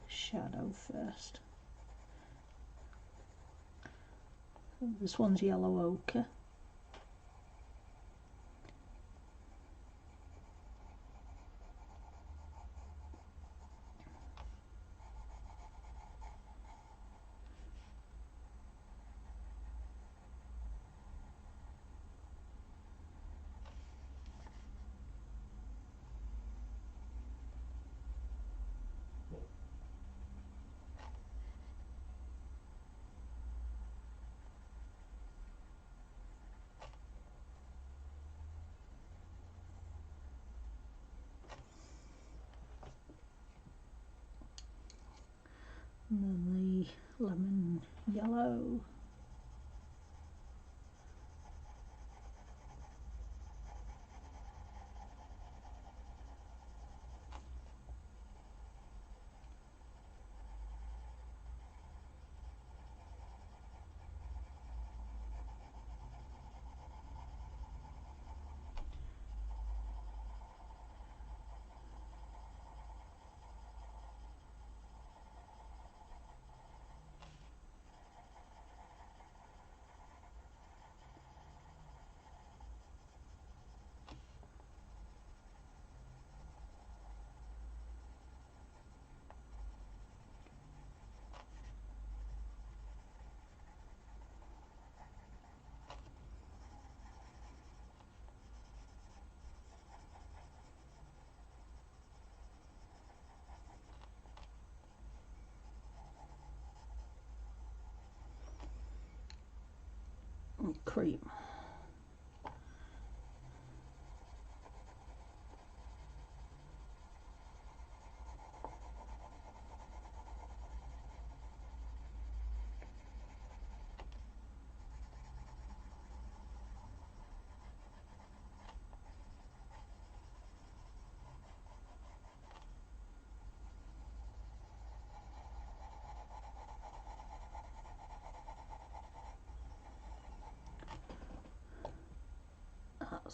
shadow first. This one's yellow ochre. And then the lemon yellow.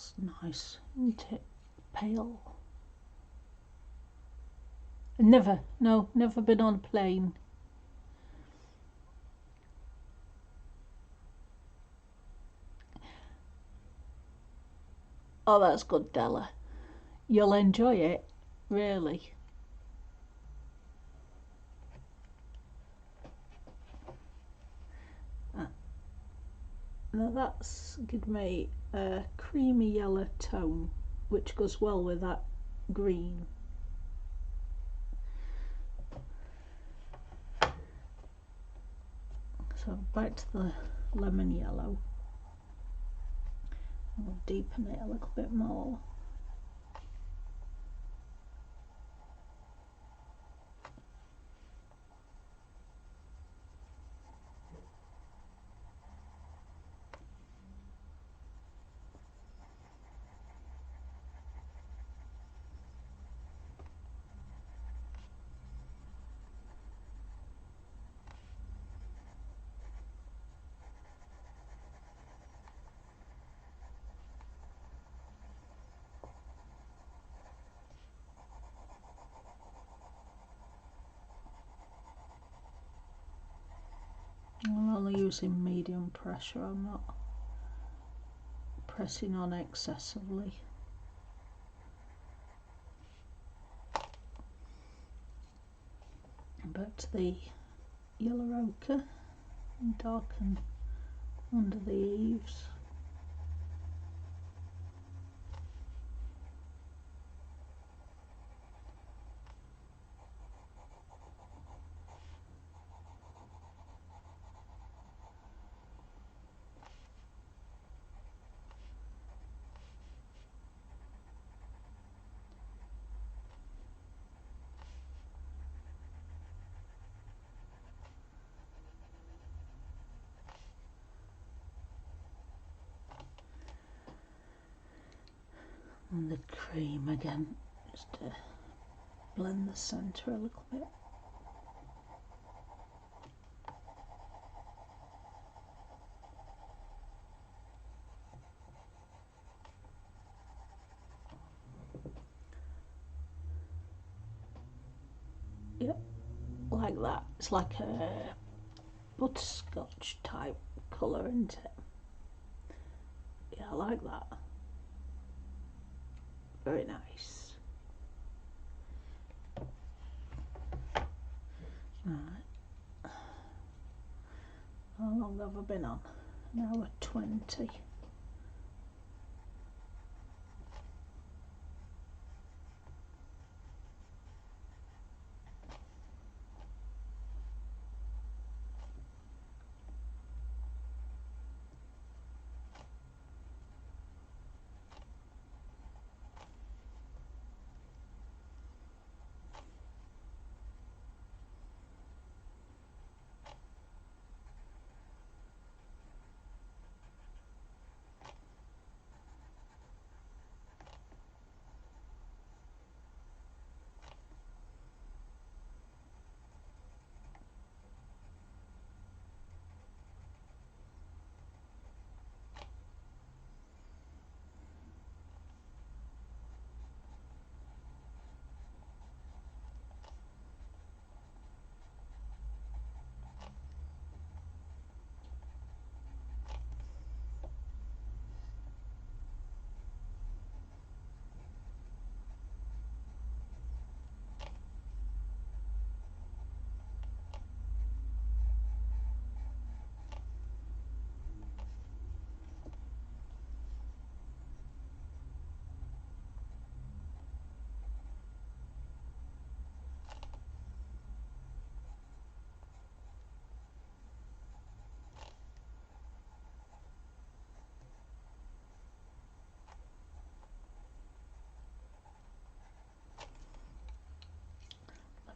That's nice, isn't it? Pale. Never been on a plane. Oh, that's good, Della. You'll enjoy it, really. Now that's given me a creamy yellow tone, which goes well with that green. So back to the lemon yellow. I'll deepen it a little bit more. I'm only using medium pressure, I'm not pressing on excessively. Back to the yellow ochre and darken under the eaves. And the cream again, just to blend the centre a little bit. Yep, like that. It's like a butterscotch type colour, isn't it? Yeah, I like that. Very nice. Right. How long have I been on? An hour 20.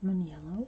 Lemon yellow.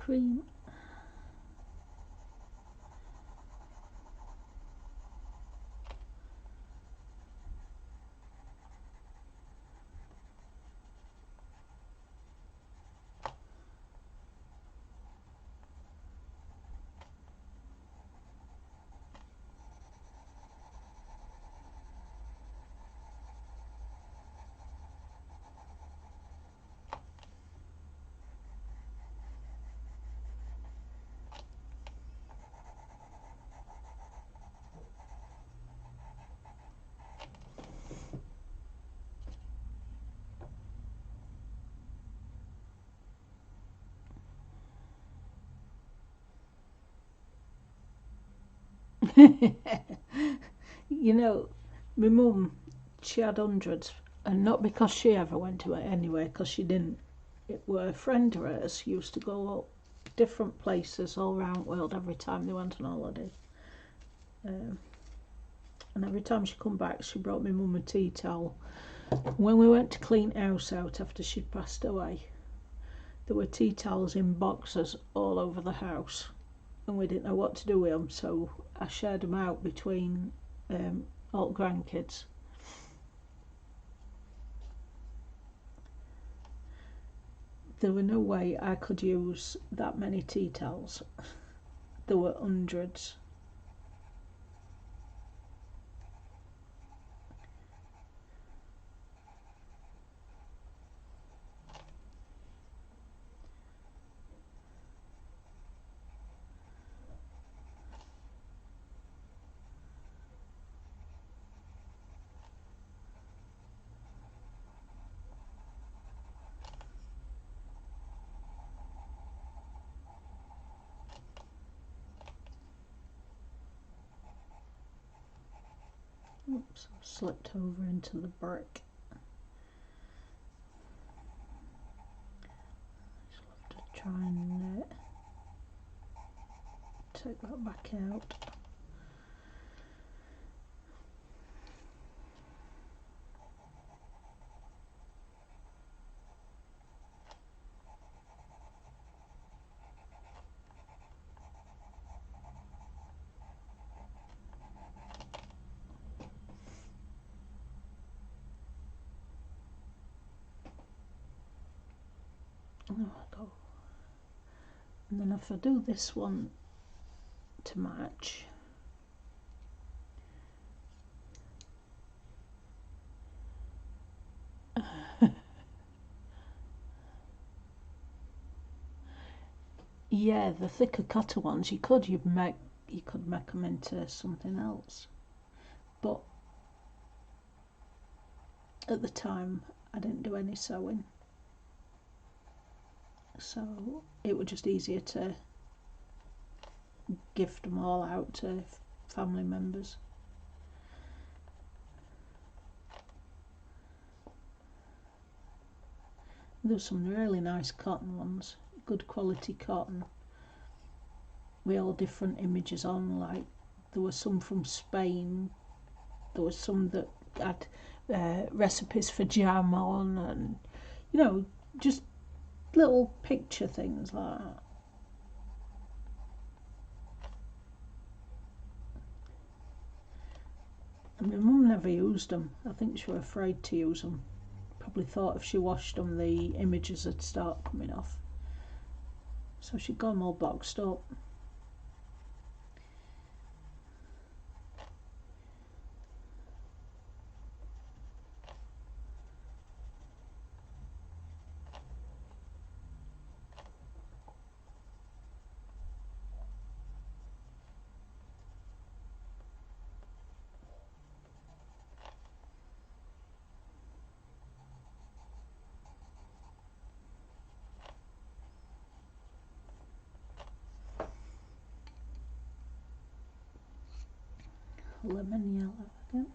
cream. You know, my mum, she had hundreds, and not because she ever went to it anyway, because she didn't. It were a friend of hers used to go up different places all around the world every time they went on holiday. And every time she come back, she brought my mum a tea towel. When we went to clean house out after she'd passed away, there were tea towels in boxes all over the house, and we didn't know what to do with them, so I shared them out between all the grandkids. There were no way I could use that many tea towels. There were hundreds. Oops, I've slipped over into the brick. Just have to try and take that back out. There we go. And then if I do this one to match, yeah, the thicker cutter ones you could make them into something else, but at the time I didn't do any sewing, so it was just easier to gift them all out to family members. There's some really nice cotton ones, good quality cotton, with all different images on. Like there were some from Spain, there was some that had recipes for jam on, and you know, just little picture things like that. And my mum never used them. I think she was afraid to use them. Probably thought if she washed them the images would start coming off. So she'd got them all boxed up. Lemon yellow again.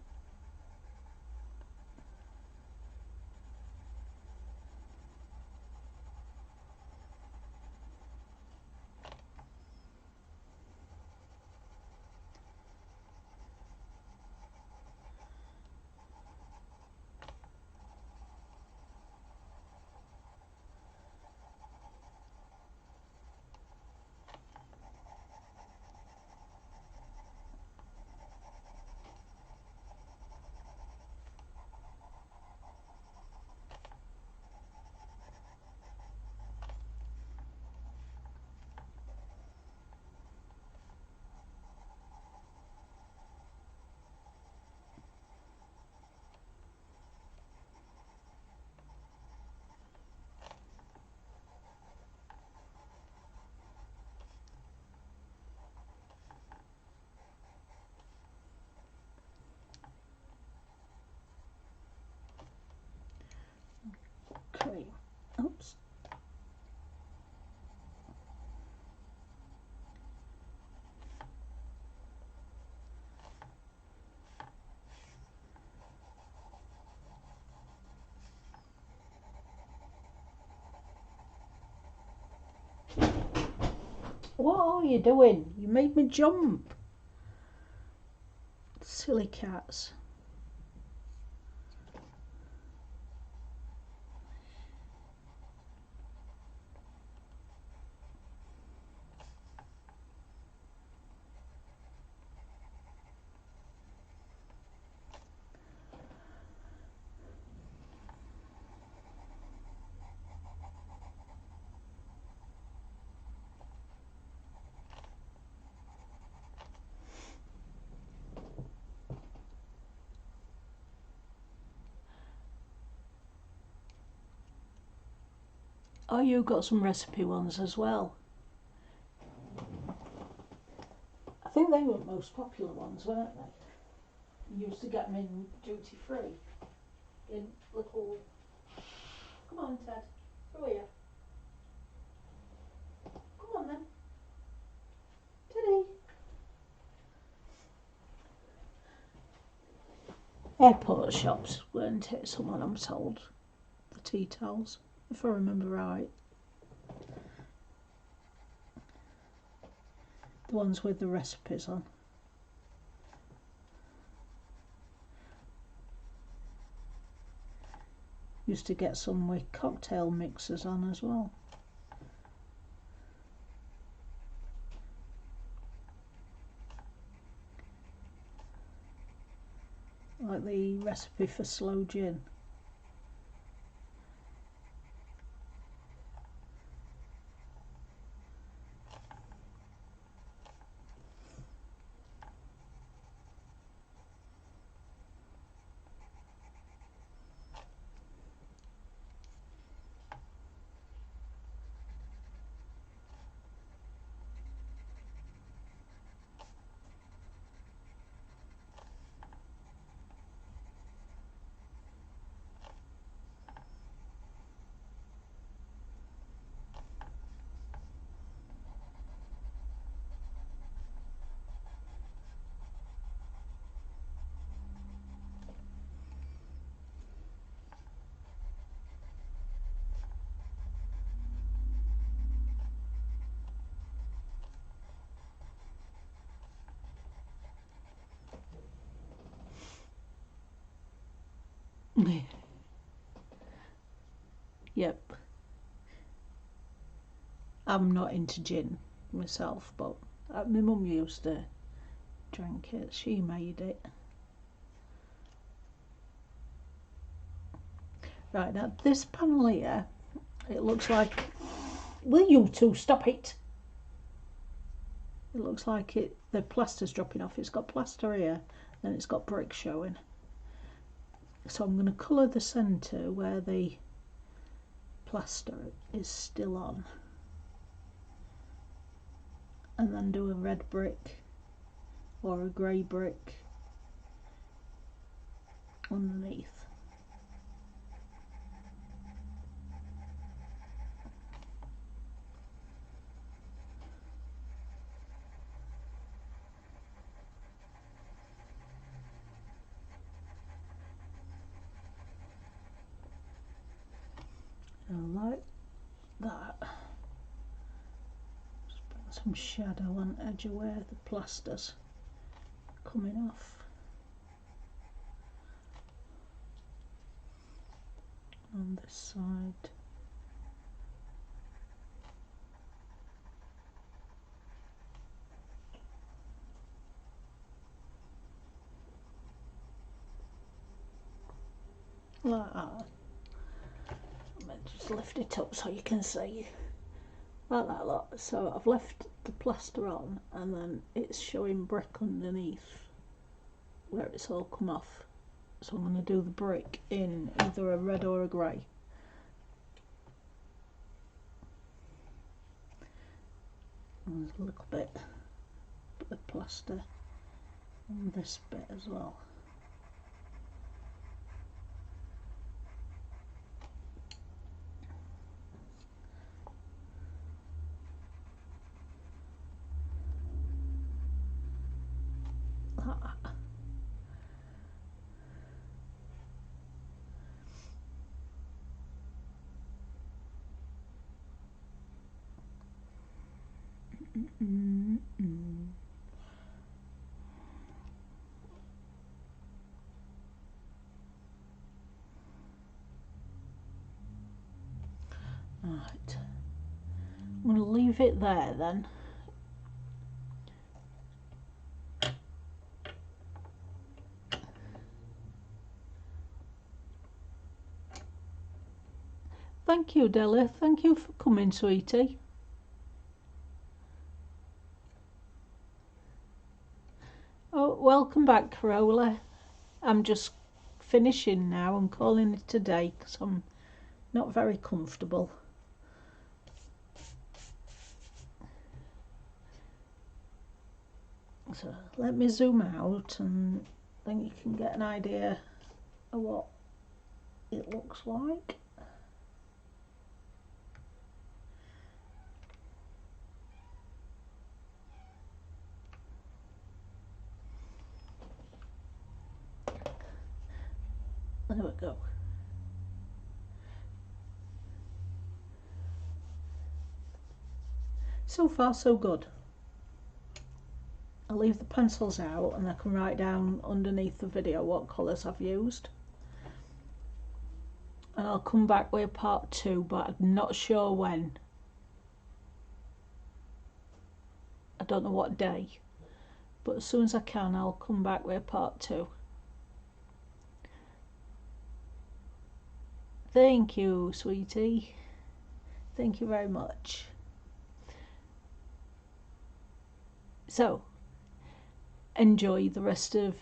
What are you doing? You made me jump. Silly cats. Oh, you got some recipe ones as well. I think they were the most popular ones, weren't they? You used to get them in duty free. In little... Come on, Ted. Go here. Come on then. Teddy. Airport shops, weren't it? Some of them sold the tea towels, if I remember right. The ones with the recipes on. Used to get some with cocktail mixers on as well. Like the recipe for slow gin. Yep. I'm not into gin myself, but my mum used to drink it. She made it. Right, now this panel here, it looks like... Will you two stop it? It looks like the plaster's dropping off. It's got plaster here, and it's got brick showing. So I'm going to colour the centre where the plaster is still on, and then do a red brick or a grey brick underneath. Like that. Just put some shadow on the edge of where the plaster's coming off. On this side. Like that. Just lift it up so you can see. Like that lot. So I've left the plaster on, and then it's showing brick underneath where it's all come off. So I'm going to do the brick in either a red or a grey. And there's a little bit of plaster on this bit as well. Right, I'm going to leave it there then. Thank you, Della. Thank you for coming, sweetie. Oh, welcome back, Carola. I'm just finishing now and calling it a day because I'm not very comfortable. So let me zoom out and then you can get an idea of what it looks like. There we go. So far so good. I'll leave the pencils out and I can write down underneath the video what colours I've used. And I'll come back with part 2, but I'm not sure when. I don't know what day. But as soon as I can, I'll come back with part 2. Thank you, sweetie. Thank you very much. So, enjoy the rest of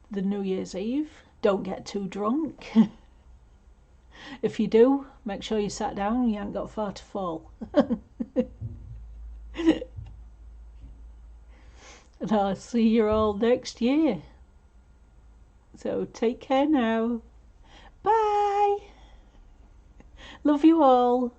the New Year's Eve. Don't get too drunk. If you do, make sure you sat down and you haven't got far to fall. And I'll see you all next year. So take care now. Bye. Love you all.